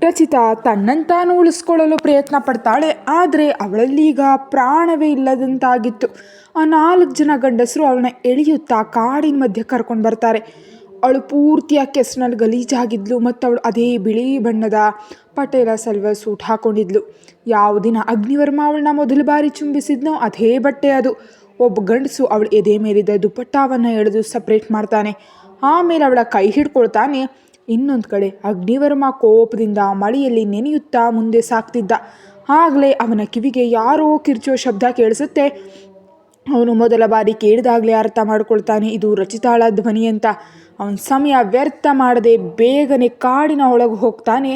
ರಚಿತಾ ತನ್ನಂತಾನು ಉಳಿಸ್ಕೊಳ್ಳಲು ಪ್ರಯತ್ನ ಪಡ್ತಾಳೆ. ಆದರೆ ಅವಳಲ್ಲೀಗ ಪ್ರಾಣವೇ ಇಲ್ಲದಂತಾಗಿತ್ತು. ಆ 4 ಜನ ಗಂಡಸರು ಅವಳನ್ನ ಎಳೆಯುತ್ತಾ ಕಾಡಿನ ಮಧ್ಯೆ ಕರ್ಕೊಂಡು ಬರ್ತಾರೆ. ಅವಳು ಪೂರ್ತಿಯಾಗಿ ಕೆಸರಿನಲ್ಲಿ ಗಲೀಜಾಗಿದ್ಲು ಮತ್ತು ಅವಳು ಅದೇ ಬಿಳಿ ಬಣ್ಣದ ಪಟೇಲ ಸಲ್ವಾರ್ ಸೂಟ್ ಹಾಕೊಂಡಿದ್ಲು. ಯಾವ ದಿನ ಅಗ್ನಿವರ್ಮ ಅವಳನ್ನ ಮೊದಲು ಬಾರಿ ಚುಂಬಿಸಿದ್ನೋ ಅದೇ ಬಟ್ಟೆ ಅದು. ಒಬ್ಬ ಗಂಡಸು ಅವಳು ಎದೆ ಮೇಲಿದ್ದ ದುಪ್ಪಟ್ಟವನ್ನು ಎಳೆದು ಸಪ್ರೇಟ್ ಮಾಡ್ತಾನೆ. ಆಮೇಲೆ ಅವಳ ಕೈ ಹಿಡ್ಕೊಳ್ತಾನೆ. ಇನ್ನೊಂದು ಕಡೆ ಅಗ್ನಿವರ್ಮ ಕೋಪದಿಂದ ಮಳೆಯಲ್ಲಿ ನೆನೆಯುತ್ತಾ ಮುಂದೆ ಸಾಕ್ತಿದ್ದ. ಆಗಲೇ ಅವನ ಕಿವಿಗೆ ಯಾರೋ ಕಿರ್ಚೋ ಶಬ್ದ ಕೇಳಿಸುತ್ತೆ. ಅವನು ಮೊದಲ ಬಾರಿ ಕೇಳಿದಾಗಲೇ ಅರ್ಥ ಮಾಡ್ಕೊಳ್ತಾನೆ ಇದು ರಚಿತಾಳ ಧ್ವನಿ ಅಂತ. ಅವನ ಸಮಯ ವ್ಯರ್ಥ ಮಾಡದೆ ಬೇಗನೆ ಕಾಡಿನ ಒಳಗೆ ಹೋಗ್ತಾನೆ.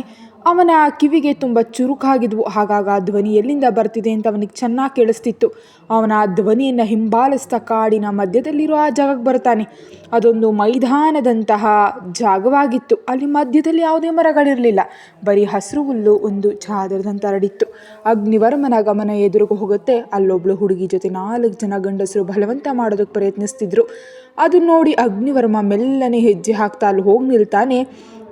ಅವನ ಕಿವಿಗೆ ತುಂಬ ಚುರುಕಾಗಿದ್ವು. ಹಾಗಾಗಿ ಆ ಧ್ವನಿ ಎಲ್ಲಿಂದ ಬರ್ತಿದೆ ಅಂತ ಅವನಿಗೆ ಚೆನ್ನಾಗಿ ಕೇಳಿಸ್ತಿತ್ತು. ಅವನ ಆ ಧ್ವನಿಯನ್ನು ಹಿಂಬಾಲಿಸ್ತಾ ಕಾಡಿನ ಮಧ್ಯದಲ್ಲಿರೋ ಆ ಜಾಗಕ್ಕೆ ಬರ್ತಾನೆ. ಅದೊಂದು ಮೈದಾನದಂತಹ ಜಾಗವಾಗಿತ್ತು. ಅಲ್ಲಿ ಮಧ್ಯದಲ್ಲಿ ಯಾವುದೇ ಮರಗಳಿರಲಿಲ್ಲ. ಬರೀ ಹಸಿರು ಹುಲ್ಲು ಒಂದು ಚಾದರದಂತ ಹರಡಿತ್ತು. ಅಗ್ನಿವರ್ಮನ ಗಮನ ಎದುರಿಗೆ ಹೋಗುತ್ತೆ. ಅಲ್ಲೊಬ್ಳು ಹುಡುಗಿ ಜೊತೆ 4 ಜನ ಗಂಡಸರು ಬಲವಂತ ಮಾಡೋದಕ್ಕೆ ಪ್ರಯತ್ನಿಸ್ತಿದ್ರು. ಅದನ್ನ ನೋಡಿ ಅಗ್ನಿವರ್ಮ ಮೆಲ್ಲನೆ ಹೆಜ್ಜೆ ಹಾಕ್ತಾ ಅಲ್ಲಿ ಹೋಗಿ ನಿಲ್ತಾನೆ.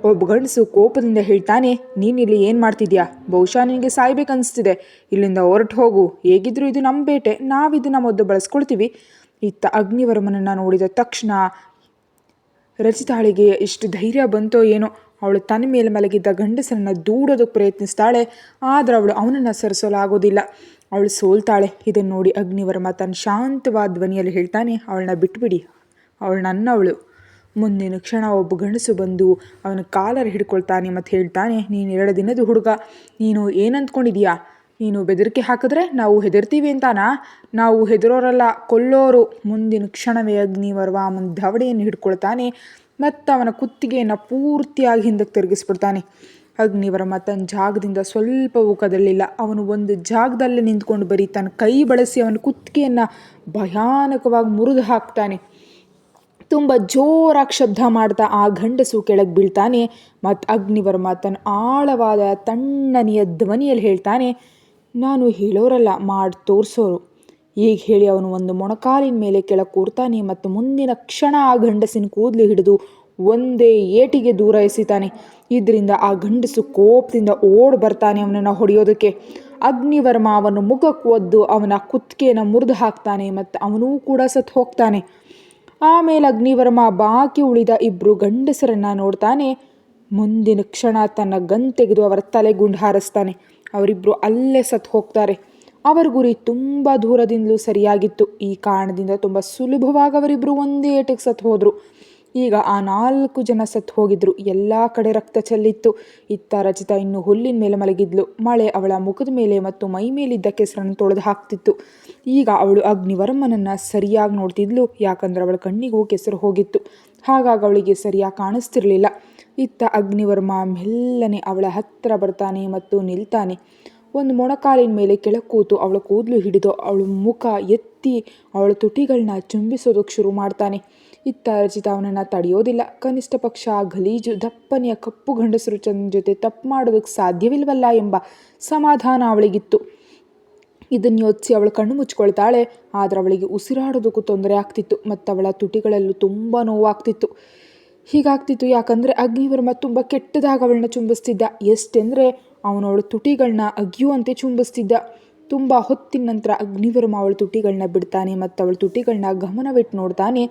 ಒಬ್ಬ ಗಂಡಸು ಕೋಪದಿಂದ ಹೇಳ್ತಾನೆ, ನೀನಿಲ್ಲಿ ಏನು ಮಾಡ್ತಿದ್ಯಾ? ಬಹುಶಃ ನಿನಗೆ ಸಾಯ್ಬೇಕನ್ನಿಸ್ತಿದೆ. ಇಲ್ಲಿಂದ ಹೊರಟು ಹೋಗು. ಹೇಗಿದ್ರು ಇದು ನಮ್ಮ ಬೇಟೆ, ನಾವಿದನ್ನು ಮೊದಲು ಬಳಸ್ಕೊಳ್ತೀವಿ. ಇತ್ತ ಅಗ್ನಿವರ್ಮನನ್ನು ನೋಡಿದ ತಕ್ಷಣ ರಚಿತಾಳಿಗೆ ಎಷ್ಟು ಧೈರ್ಯ ಬಂತೋ ಏನೋ. ಅವಳು ತನ್ನ ಮೇಲೆ ಮಲಗಿದ್ದ ಗಂಡಸರನ್ನು ದೂಡೋದಕ್ಕೆ ಪ್ರಯತ್ನಿಸ್ತಾಳೆ. ಆದರೆ ಅವಳು ಅವನನ್ನು ಸರಿಸೋಲಾಗೋದಿಲ್ಲ. ಅವಳು ಸೋಲ್ತಾಳೆ. ಇದನ್ನು ನೋಡಿ ಅಗ್ನಿವರ್ಮ ತನ್ನ ಶಾಂತವಾದ ಧ್ವನಿಯಲ್ಲಿ ಹೇಳ್ತಾನೆ, ಅವಳನ್ನ ಬಿಟ್ಬಿಡಿ, ಅವಳು ನನ್ನವಳು. ಮುಂದಿನ ಕ್ಷಣ ಒಬ್ಬ ಗಂಡಸು ಬಂದು ಅವನ ಕಾಲರ್ ಹಿಡ್ಕೊಳ್ತಾನೆ ಮತ್ತು ಹೇಳ್ತಾನೆ, ನೀನು 2 ದಿನದ ಹುಡುಗ, ನೀನು ಏನಂದ್ಕೊಂಡಿದೀಯಾ? ನೀನು ಬೆದರಿಕೆ ಹಾಕಿದ್ರೆ ನಾವು ಹೆದರ್ತೀವಿ ಅಂತಾನಾ? ನಾವು ಹೆದರೋರಲ್ಲ, ಕೊಲ್ಲೋರು. ಮುಂದಿನ ಕ್ಷಣವೇ ಅಗ್ನಿವರ್ಮ ಅವನ ದವಡೆಯನ್ನು ಹಿಡ್ಕೊಳ್ತಾನೆ ಮತ್ತು ಅವನ ಕುತ್ತಿಗೆಯನ್ನು ಪೂರ್ತಿಯಾಗಿ ಹಿಂದಕ್ಕೆ ತಿರುಗಿಸ್ಬಿಡ್ತಾನೆ. ಅಗ್ನಿವರ್ಮ ತನ್ನ ಜಾಗದಿಂದ ಸ್ವಲ್ಪವೂ ಕದಲಿಲ್ಲ. ಅವನು ಒಂದು ಜಾಗದಲ್ಲೇ ನಿಂತ್ಕೊಂಡು ಬರೀ ತನ್ನ ಕೈ ಬಳಸಿ ಅವನ ಕುತ್ತಿಗೆಯನ್ನು ಭಯಾನಕವಾಗಿ ಮುರಿದು ಹಾಕ್ತಾನೆ. ತುಂಬ ಜೋರಾಗಿ ಶಬ್ದ ಮಾಡ್ತಾ ಆ ಗಂಡಸು ಕೆಳಗೆ ಬೀಳ್ತಾನೆ. ಮತ್ತು ಅಗ್ನಿವರ್ಮ ತನ್ನ ಆಳವಾದ ತಣ್ಣನೆಯ ಧ್ವನಿಯಲ್ಲಿ ಹೇಳ್ತಾನೆ, ನಾನು ಹೇಳೋರಲ್ಲ, ಮಾಡಿ ತೋರಿಸೋರು. ಈಗ ಹೇಳಿ ಅವನು ಒಂದು ಮೊಣಕಾಲಿನ ಮೇಲೆ ಕೆಳಗೆ ಕೂರ್ತಾನೆ ಮತ್ತು ಮುಂದಿನ ಕ್ಷಣ ಆ ಗಂಡಸಿನ ಕೂದಲು ಹಿಡಿದು ಒಂದೇ ಏಟಿಗೆ ದೂರ ಎಸಿತಾನೆ. ಇದರಿಂದ ಆ ಗಂಡಸು ಕೋಪದಿಂದ ಓಡ್ ಬರ್ತಾನೆ ಅವನನ್ನು ಹೊಡೆಯೋದಕ್ಕೆ. ಅಗ್ನಿವರ್ಮ ಅವನ ಮುಖಕ್ಕೆ ಒದ್ದು ಅವನ ಕುತ್ತಿಗೆಯನ್ನು ಮುರಿದು ಹಾಕ್ತಾನೆ ಮತ್ತು ಅವನೂ ಕೂಡ ಸತ್ತು ಹೋಗ್ತಾನೆ. ಆಮೇಲೆ ಅಗ್ನಿವರ್ಮ ಬಾಕಿ ಉಳಿದ 2 ಗಂಡಸರನ್ನು ನೋಡ್ತಾನೆ. ಮುಂದಿನ ಕ್ಷಣ ತನ್ನ ಗನ್ ತೆಗೆದು ಅವರ ತಲೆ ಗುಂಡು ಹಾರಿಸ್ತಾನೆ. ಅವರಿಬ್ಬರು ಅಲ್ಲೇ ಸತ್ತು ಹೋಗ್ತಾರೆ. ಅವರ ಗುರಿ ತುಂಬ ದೂರದಿಂದಲೂ ಸರಿಯಾಗಿತ್ತು. ಈ ಕಾರಣದಿಂದ ತುಂಬ ಸುಲಭವಾಗಿ ಅವರಿಬ್ಬರು ಒಂದೇ ಏಟಿಗೆ ಸತ್ತು ಹೋದರು. ಈಗ ಆ 4 ಜನ ಸತ್ತು ಹೋಗಿದ್ರು. ಎಲ್ಲ ಕಡೆ ರಕ್ತ ಚೆಲ್ಲಿತ್ತು. ಇತ್ತ ರಚಿತಾ ಇನ್ನು ಹುಲ್ಲಿನ ಮೇಲೆ ಮಲಗಿದ್ಲು. ಮಳೆ ಅವಳ ಮುಖದ ಮೇಲೆ ಮತ್ತು ಮೈ ಮೇಲಿದ್ದ ಕೆಸರನ್ನು ತೊಳೆದು ಹಾಕ್ತಿತ್ತು. ಈಗ ಅವಳು ಅಗ್ನಿವರ್ಮನನ್ನು ಸರಿಯಾಗಿ ನೋಡ್ತಿದ್ಲು. ಯಾಕಂದ್ರೆ ಅವಳ ಕಣ್ಣಿಗೂ ಕೆಸರು ಹೋಗಿತ್ತು. ಹಾಗಾಗಿ ಅವಳಿಗೆ ಸರಿಯಾಗಿ ಕಾಣಿಸ್ತಿರ್ಲಿಲ್ಲ. ಇತ್ತ ಅಗ್ನಿವರ್ಮ ಮೆಲ್ಲನೆ ಅವಳ ಹತ್ತಿರ ಬರ್ತಾನೆ ಮತ್ತು ನಿಲ್ತಾನೆ. ಒಂದು ಮೊಣಕಾಲಿನ ಮೇಲೆ ಕೆಳಗೆ ಕೂತು ಅವಳ ಕೂದಲು ಹಿಡಿದು ಅವಳ ಮುಖ ಎತ್ತಿ ಅವಳ ತುಟಿಗಳನ್ನ ಚುಂಬಿಸೋದಕ್ಕೆ ಶುರು ಮಾಡ್ತಾನೆ. ಇತ್ತ ರಚಿತಾ ಅವನನ್ನು ತಡೆಯೋದಿಲ್ಲ. ಕನಿಷ್ಠ ಪಕ್ಷ ಗಲೀಜು ದಪ್ಪನೆಯ ಕಪ್ಪು ಗಂಡಸರು ಜೊತೆ ತಪ್ಪು ಮಾಡೋದಕ್ಕೆ ಸಾಧ್ಯವಿಲ್ವಲ್ಲ ಎಂಬ ಸಮಾಧಾನ ಅವಳಿಗಿತ್ತು. ಇದನ್ನು ಯೋಚಿಸಿ ಅವಳು ಕಣ್ಣು ಮುಚ್ಕೊಳ್ತಾಳೆ. ಆದರೆ ಅವಳಿಗೆ ಉಸಿರಾಡೋದಕ್ಕೂ ತೊಂದರೆ ಆಗ್ತಿತ್ತು ಮತ್ತು ಅವಳ ತುಟಿಗಳಲ್ಲೂ ತುಂಬ ನೋವಾಗ್ತಿತ್ತು. ಹೀಗಾಗ್ತಿತ್ತು ಯಾಕಂದರೆ ಅಗ್ನಿವರ್ಮ ತುಂಬ ಕೆಟ್ಟದಾಗ ಅವಳನ್ನ ಚುಂಬಿಸ್ತಿದ್ದ. ಎಷ್ಟೆಂದರೆ ಅವನವಳ ತುಟಿಗಳನ್ನ ಅಗಿಯುವಂತೆ ಚುಂಬಿಸ್ತಿದ್ದ. ತುಂಬ ಹೊತ್ತಿನ ನಂತರ ಅಗ್ನಿವರ್ಮ ಅವಳ ತುಟಿಗಳನ್ನ ಬಿಡ್ತಾನೆ ಮತ್ತು ಅವಳ ತುಟಿಗಳನ್ನ ಗಮನವಿಟ್ಟು ನೋಡ್ತಾನೆ.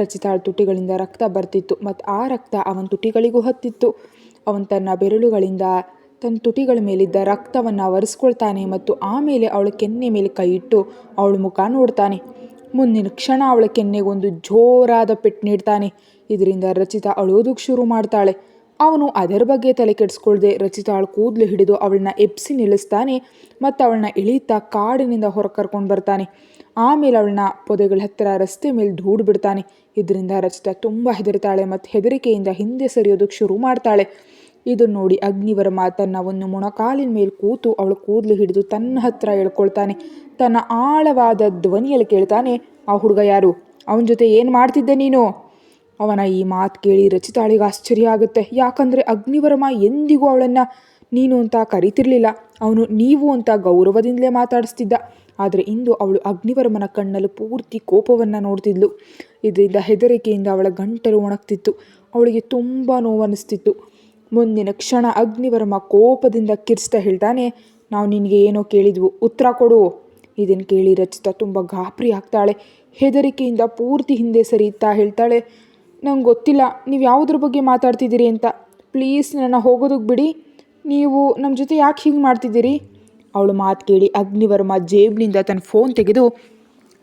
ರಚಿತಾಳ ತುಟಿಗಳಿಂದ ರಕ್ತ ಬರ್ತಿತ್ತು ಮತ್ತು ಆ ರಕ್ತ ಅವನ ತುಟಿಗಳಿಗೂ ಹತ್ತಿತ್ತು. ಅವನು ತನ್ನ ಬೆರಳುಗಳಿಂದ ತನ್ನ ತುಟಿಗಳ ಮೇಲಿದ್ದ ರಕ್ತವನ್ನು ಒರೆಸ್ಕೊಳ್ತಾನೆ ಮತ್ತು ಆಮೇಲೆ ಅವಳ ಕೆನ್ನೆ ಮೇಲೆ ಕೈ ಇಟ್ಟು ಅವಳ ಮುಖ ನೋಡ್ತಾನೆ. ಮುಂದಿನ ಕ್ಷಣ ಅವಳ ಕೆನ್ನೆಗೆ ಒಂದು ಜೋರಾದ ಪೆಟ್ಟು ನೀಡ್ತಾನೆ. ಇದರಿಂದ ರಚಿತಾ ಅಳೋದಕ್ಕೆ ಶುರು ಮಾಡ್ತಾಳೆ. ಅವನು ಅದರ ಬಗ್ಗೆ ತಲೆ ಕೆಡಿಸ್ಕೊಳ್ದೆ ರಚಿತಾಳ ಕೂದಲು ಹಿಡಿದು ಅವಳನ್ನ ಎಬ್ಸಿ ನಿಲ್ಲಿಸ್ತಾನೆ ಮತ್ತು ಅವಳನ್ನ ಎಳೀತಾ ಕಾಡಿನಿಂದ ಹೊರ ಕರ್ಕೊಂಡು ಬರ್ತಾನೆ. ಆಮೇಲೆ ಅವಳನ್ನ ಪೊದೆಗಳ ಹತ್ತಿರ ರಸ್ತೆ ಮೇಲೆ ದೂಡ್ ಬಿಡ್ತಾನೆ. ಇದರಿಂದ ರಚಿತಾ ತುಂಬ ಹೆದರ್ತಾಳೆ ಮತ್ತು ಹೆದರಿಕೆಯಿಂದ ಹಿಂದೆ ಸರಿಯೋದಕ್ಕೆ ಶುರು ಮಾಡ್ತಾಳೆ. ಇದನ್ನು ನೋಡಿ ಅಗ್ನಿವರ್ಮ ತನ್ನ ಒಂದು ಮೊಣಕಾಲಿನ ಮೇಲೆ ಕೂತು ಅವಳ ಕೂದಲು ಹಿಡಿದು ತನ್ನ ಹತ್ತಿರ ಎಳ್ಕೊಳ್ತಾನೆ. ತನ್ನ ಆಳವಾದ ಧ್ವನಿಯಲ್ಲಿ ಕೇಳ್ತಾನೆ, ಆ ಹುಡುಗ ಯಾರು? ಅವನ ಜೊತೆ ಏನು ಮಾಡ್ತಿದ್ದೆ ನೀನು? ಅವನ ಈ ಮಾತು ಕೇಳಿ ರಚಿತಾಳಿಗೆ ಆಶ್ಚರ್ಯ ಆಗುತ್ತೆ. ಯಾಕಂದರೆ ಅಗ್ನಿವರ್ಮ ಎಂದಿಗೂ ಅವಳನ್ನು ನೀನು ಅಂತ ಕರೀತಿರ್ಲಿಲ್ಲ. ಅವನು ನೀವು ಅಂತ ಗೌರವದಿಂದಲೇ ಮಾತಾಡಿಸ್ತಿದ್ದ. ಆದರೆ ಇಂದು ಅವಳು ಅಗ್ನಿವರ್ಮನ ಕಣ್ಣಲ್ಲಿ ಪೂರ್ತಿ ಕೋಪವನ್ನು ನೋಡ್ತಿದ್ಲು. ಇದರಿಂದ ಹೆದರಿಕೆಯಿಂದ ಅವಳ ಗಂಟಲು ಒಣಗ್ತಿತ್ತು. ಅವಳಿಗೆ ತುಂಬ ನೋವನ್ನಿಸ್ತಿತ್ತು. ಮುಂದಿನ ಕ್ಷಣ ಅಗ್ನಿವರ್ಮ ಕೋಪದಿಂದ ಕಿರ್ಚ್ತಾ ಹೇಳ್ತಾನೆ, ನಾವು ನಿನಗೆ ಏನೋ ಕೇಳಿದ್ವು, ಉತ್ತರ ಕೊಡು. ಇದನ್ನು ಕೇಳಿ ರಚಿತಾ ತುಂಬ ಗಾಬರಿ ಆಗ್ತಾಳೆ. ಹೆದರಿಕೆಯಿಂದ ಪೂರ್ತಿ ಹಿಂದೆ ಸರಿಯುತ್ತಾ ಹೇಳ್ತಾಳೆ, ನಂಗೆ ಗೊತ್ತಿಲ್ಲ ನೀವು ಯಾವುದ್ರ ಬಗ್ಗೆ ಮಾತಾಡ್ತಿದ್ದೀರಿ ಅಂತ. ಪ್ಲೀಸ್ ನನ್ನ ಹೋಗೋದಕ್ಕೆ ಬಿಡಿ. ನೀವು ನಮ್ಮ ಜೊತೆ ಯಾಕೆ ಹೀಗೆ ಮಾಡ್ತಿದ್ದೀರಿ? ಅವಳು ಮಾತು ಕೇಳಿ ಅಗ್ನಿವರ್ಮ ಜೇಬ್ನಿಂದ ತನ್ನ ಫೋನ್ ತೆಗೆದು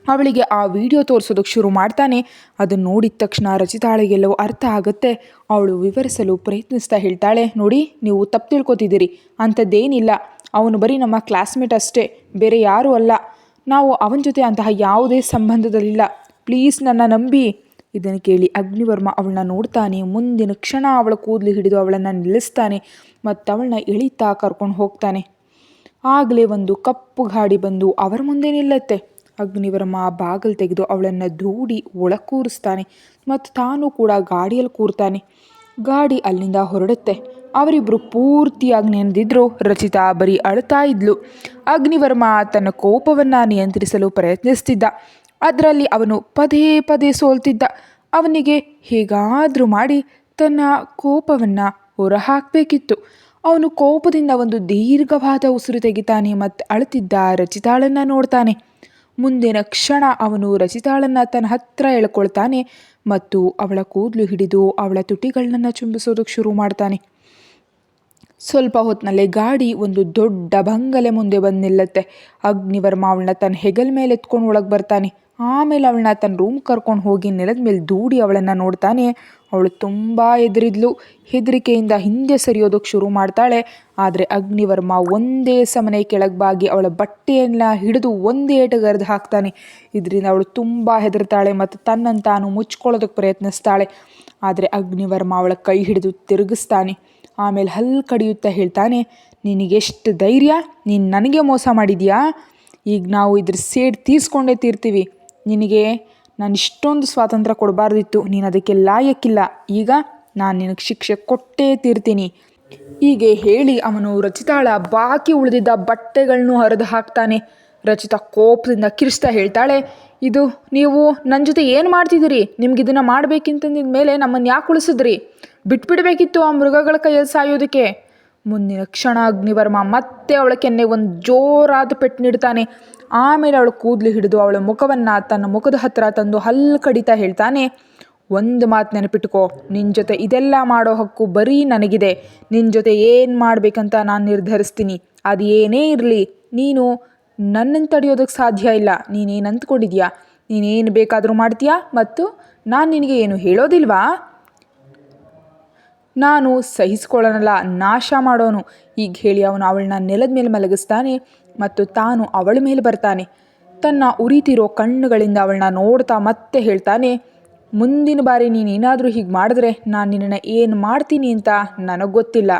ಅವಳಿಗೆ ಆ ವಿಡಿಯೋ ತೋರಿಸೋದಕ್ಕೆ ಶುರು ಮಾಡ್ತಾನೆ. ಅದನ್ನು ನೋಡಿದ ತಕ್ಷಣ ರಚಿತಾಳಿಗೆಲ್ಲವೂ ಅರ್ಥ ಆಗುತ್ತೆ. ಅವಳು ವಿವರಿಸಲು ಪ್ರಯತ್ನಿಸ್ತಾ ಹೇಳ್ತಾಳೆ, ನೋಡಿ ನೀವು ತಪ್ಪು ತಿಳ್ಕೊತಿದ್ದೀರಿ, ಅಂಥದ್ದೇನಿಲ್ಲ. ಅವನು ಬರೀ ನಮ್ಮ ಕ್ಲಾಸ್ಮೇಟ್ ಅಷ್ಟೇ, ಬೇರೆ ಯಾರೂ ಅಲ್ಲ. ನಾವು ಅವನ ಜೊತೆ ಅಂತಹ ಯಾವುದೇ ಸಂಬಂಧದಲ್ಲಿಲ್ಲ. ಪ್ಲೀಸ್ ನನ್ನ ನಂಬಿ. ಇದನ್ನು ಕೇಳಿ ಅಗ್ನಿವರ್ಮ ಅವಳನ್ನ ನೋಡ್ತಾನೆ. ಮುಂದಿನ ಕ್ಷಣ ಅವಳ ಕೂದಲು ಹಿಡಿದು ಅವಳನ್ನು ನಿಲ್ಲಿಸ್ತಾನೆ ಮತ್ತು ಅವಳನ್ನ ಎಳಿತಾ ಕರ್ಕೊಂಡು ಹೋಗ್ತಾನೆ. ಆಗಲೇ ಒಂದು ಕಪ್ಪು ಗಾಡಿ ಬಂದು ಅವರ ಮುಂದೆ ನಿಲ್ಲುತ್ತೆ. ಅಗ್ನಿವರ್ಮ ಬಾಗಿಲು ತೆಗೆದು ಅವಳನ್ನು ದೂಡಿ ಒಳಗೆ ಕೂರಿಸ್ತಾನೆ ಮತ್ತು ತಾನು ಕೂಡ ಗಾಡಿಯಲ್ಲಿ ಕೂರ್ತಾನೆ. ಗಾಡಿ ಅಲ್ಲಿಂದ ಹೊರಡುತ್ತೆ. ಅವರಿಬ್ಬರು ಪೂರ್ತಿಯಾಗಿ ನೆನೆದಿದ್ರು. ರಚಿತಾ ಬರೀ ಅಳ್ತಾ ಇದ್ಲು. ಅಗ್ನಿವರ್ಮ ತನ್ನ ಕೋಪವನ್ನು ನಿಯಂತ್ರಿಸಲು ಪ್ರಯತ್ನಿಸ್ತಿದ್ದ. ಅದರಲ್ಲಿ ಅವನು ಪದೇ ಪದೇ ಸೋಲ್ತಿದ್ದ. ಅವನಿಗೆ ಹೇಗಾದರೂ ಮಾಡಿ ತನ್ನ ಕೋಪವನ್ನು ಹೊರಹಾಕಬೇಕಿತ್ತು. ಅವನು ಕೋಪದಿಂದ ಒಂದು ದೀರ್ಘವಾದ ಉಸಿರು ತೆಗಿತಾನೆ ಮತ್ತು ಅಳುತ್ತಿದ್ದ ರಚಿತಾಳನ್ನು ನೋಡ್ತಾನೆ. ಮುಂದಿನ ಕ್ಷಣ ಅವನು ರಚಿತಾಳನ್ನು ತನ್ನ ಹತ್ತಿರ ಎಳ್ಕೊಳ್ತಾನೆ ಮತ್ತು ಅವಳ ಕೂದಲು ಹಿಡಿದು ಅವಳ ತುಟಿಗಳನ್ನ ಚುಂಬಿಸೋದಕ್ಕೆ ಶುರು ಮಾಡ್ತಾನೆ. ಸ್ವಲ್ಪ ಹೊತ್ತಿನಲ್ಲೇ ಗಾಡಿ ಒಂದು ದೊಡ್ಡ ಬಂಗಲೆ ಮುಂದೆ ಬಂದು ನಿಲ್ಲುತ್ತೆ. ಅಗ್ನಿವರ್ಮ ಅವಳನ್ನ ತನ್ನ ಹೆಗಲ ಮೇಲೆ ಎತ್ಕೊಂಡು ಒಳಗೆ ಬರ್ತಾನೆ. ಆಮೇಲೆ ಅವಳನ್ನ ತನ್ನ ರೂಮ್ ಕರ್ಕೊಂಡು ಹೋಗಿ ನೆಲದ ಮೇಲೆ ದೂಡಿ ಅವಳನ್ನು ನೋಡ್ತಾನೆ. ಅವಳು ತುಂಬ ಹೆದರಿದ್ಲು. ಹೆದರಿಕೆಯಿಂದ ಹಿಂದೆ ಸರಿಯೋದಕ್ಕೆ ಶುರು ಮಾಡ್ತಾಳೆ. ಆದರೆ ಅಗ್ನಿವರ್ಮ ಒಂದೇ ಸಮನೆ ಕೆಳಗೆ ಬಾಗಿ ಅವಳ ಬಟ್ಟೆಯನ್ನು ಹಿಡಿದು ಒಂದೇ ಏಟಗರ್ದು ಹಾಕ್ತಾನೆ. ಇದರಿಂದ ಅವಳು ತುಂಬ ಹೆದರ್ತಾಳೆ ಮತ್ತು ತನ್ನನ್ನು ತಾನು ಮುಚ್ಕೊಳ್ಳೋದಕ್ಕೆ ಪ್ರಯತ್ನಿಸ್ತಾಳೆ. ಆದರೆ ಅಗ್ನಿವರ್ಮ ಅವಳ ಕೈ ಹಿಡಿದು ತಿರುಗಿಸ್ತಾನೆ. ಆಮೇಲೆ ಹಲ್ಲು ಕಡಿಯುತ್ತಾ ಹೇಳ್ತಾನೆ, ನಿನಗೆಷ್ಟು ಧೈರ್ಯ? ನೀನು ನನಗೆ ಮೋಸ ಮಾಡಿದ್ಯಾ? ಈಗ ನಾವು ಇದ್ರ ಸೇಡ್ ತೀರಿಸ್ಕೊಂಡೇ ತೀರ್ತೀವಿ. ನಿನಗೆ ನಾನು ಇಷ್ಟೊಂದು ಸ್ವಾತಂತ್ರ್ಯ ಕೊಡಬಾರ್ದಿತ್ತು. ನೀನು ಅದಕ್ಕೆ ಲಾಯಕ್ಕಿಲ್ಲ. ಈಗ ನಾನು ನಿನಗೆ ಶಿಕ್ಷೆ ಕೊಟ್ಟೇ ತೀರ್ತೀನಿ. ಹೀಗೆ ಹೇಳಿ ಅವನು ರಚಿತಾಳ ಬಾಕಿ ಉಳಿದಿದ್ದ ಬಟ್ಟೆಗಳನ್ನು ಹರಿದು ಹಾಕ್ತಾನೆ. ರಚಿತಾ ಕೋಪದಿಂದ ಕಿರಿಸ್ತಾ ಹೇಳ್ತಾಳೆ, ಇದು ನೀವು ನನ್ನ ಜೊತೆ ಏನು ಮಾಡ್ತಿದ್ದೀರಿ? ನಿಮ್ಗೆ ಇದನ್ನು ಮಾಡಬೇಕಿಂತಂದಿದ ಮೇಲೆ ನಮ್ಮನ್ನು ಯಾಕೆ ಉಳಿಸಿದ್ರಿ? ಬಿಟ್ಬಿಡಬೇಕಿತ್ತು ಆ ಮೃಗಗಳ ಕೈಯಲ್ಲಿ ಸಾಯೋದಕ್ಕೆ. ಮುಂದಿನ ಕ್ಷಣ ಅಗ್ನಿವರ್ಮ ಮತ್ತೆ ಅವಳ ಕೆನ್ನೆ ಒಂದು ಜೋರಾದ ಪೆಟ್ಟು ನೀಡ್ತಾನೆ. ಆಮೇಲೆ ಅವಳು ಕೂದಲು ಹಿಡಿದು ಅವಳ ಮುಖವನ್ನು ತನ್ನ ಮುಖದ ಹತ್ತಿರ ತಂದು ಹಲ್ಲು ಕಡಿತಾ ಹೇಳ್ತಾನೆ, ಒಂದು ಮಾತು ನೆನಪಿಟ್ಕೋ, ನಿನ್ನ ಜೊತೆ ಇದೆಲ್ಲ ಮಾಡೋ ಹಕ್ಕು ಬರೀ ನನಗಿದೆ. ನಿನ್ನ ಜೊತೆ ಏನು ಮಾಡಬೇಕಂತ ನಾನು ನಿರ್ಧರಿಸ್ತೀನಿ. ಅದು ಏನೇ ಇರಲಿ, ನೀನು ನನ್ನನ್ನು ತಡೆಯೋದಕ್ಕೆ ಸಾಧ್ಯ ಇಲ್ಲ. ನೀನೇನು ಅಂದ್ಕೊಂಡಿದ್ಯಾ? ನೀನೇನು ಬೇಕಾದರೂ ಮಾಡ್ತೀಯಾ ಮತ್ತು ನಾನು ನಿನಗೆ ಏನು ಹೇಳೋದಿಲ್ವಾ? ನಾನು ಸಹಿಸ್ಕೊಳ್ಳೋನಲ್ಲ, ನಾಶ ಮಾಡೋನು. ಈಗ ಹೇಳಿ ಅವನು ಅವಳನ್ನ ನೆಲದ ಮೇಲೆ ಮಲಗಿಸ್ತಾನೆ ಮತ್ತು ತಾನು ಅವಳ ಮೇಲೆ ಬರ್ತಾನೆ. ತನ್ನ ಉರಿತಿರೋ ಕಣ್ಣುಗಳಿಂದ ಅವಳನ್ನ ನೋಡ್ತಾ ಮತ್ತೆ ಹೇಳ್ತಾನೆ, ಮುಂದಿನ ಬಾರಿ ನೀನೇನಾದರೂ ಹೀಗೆ ಮಾಡಿದ್ರೆ ನಾನು ನಿನ್ನನ್ನು ಏನು ಮಾಡ್ತೀನಿ ಅಂತ ನನಗೆ ಗೊತ್ತಿಲ್ಲ.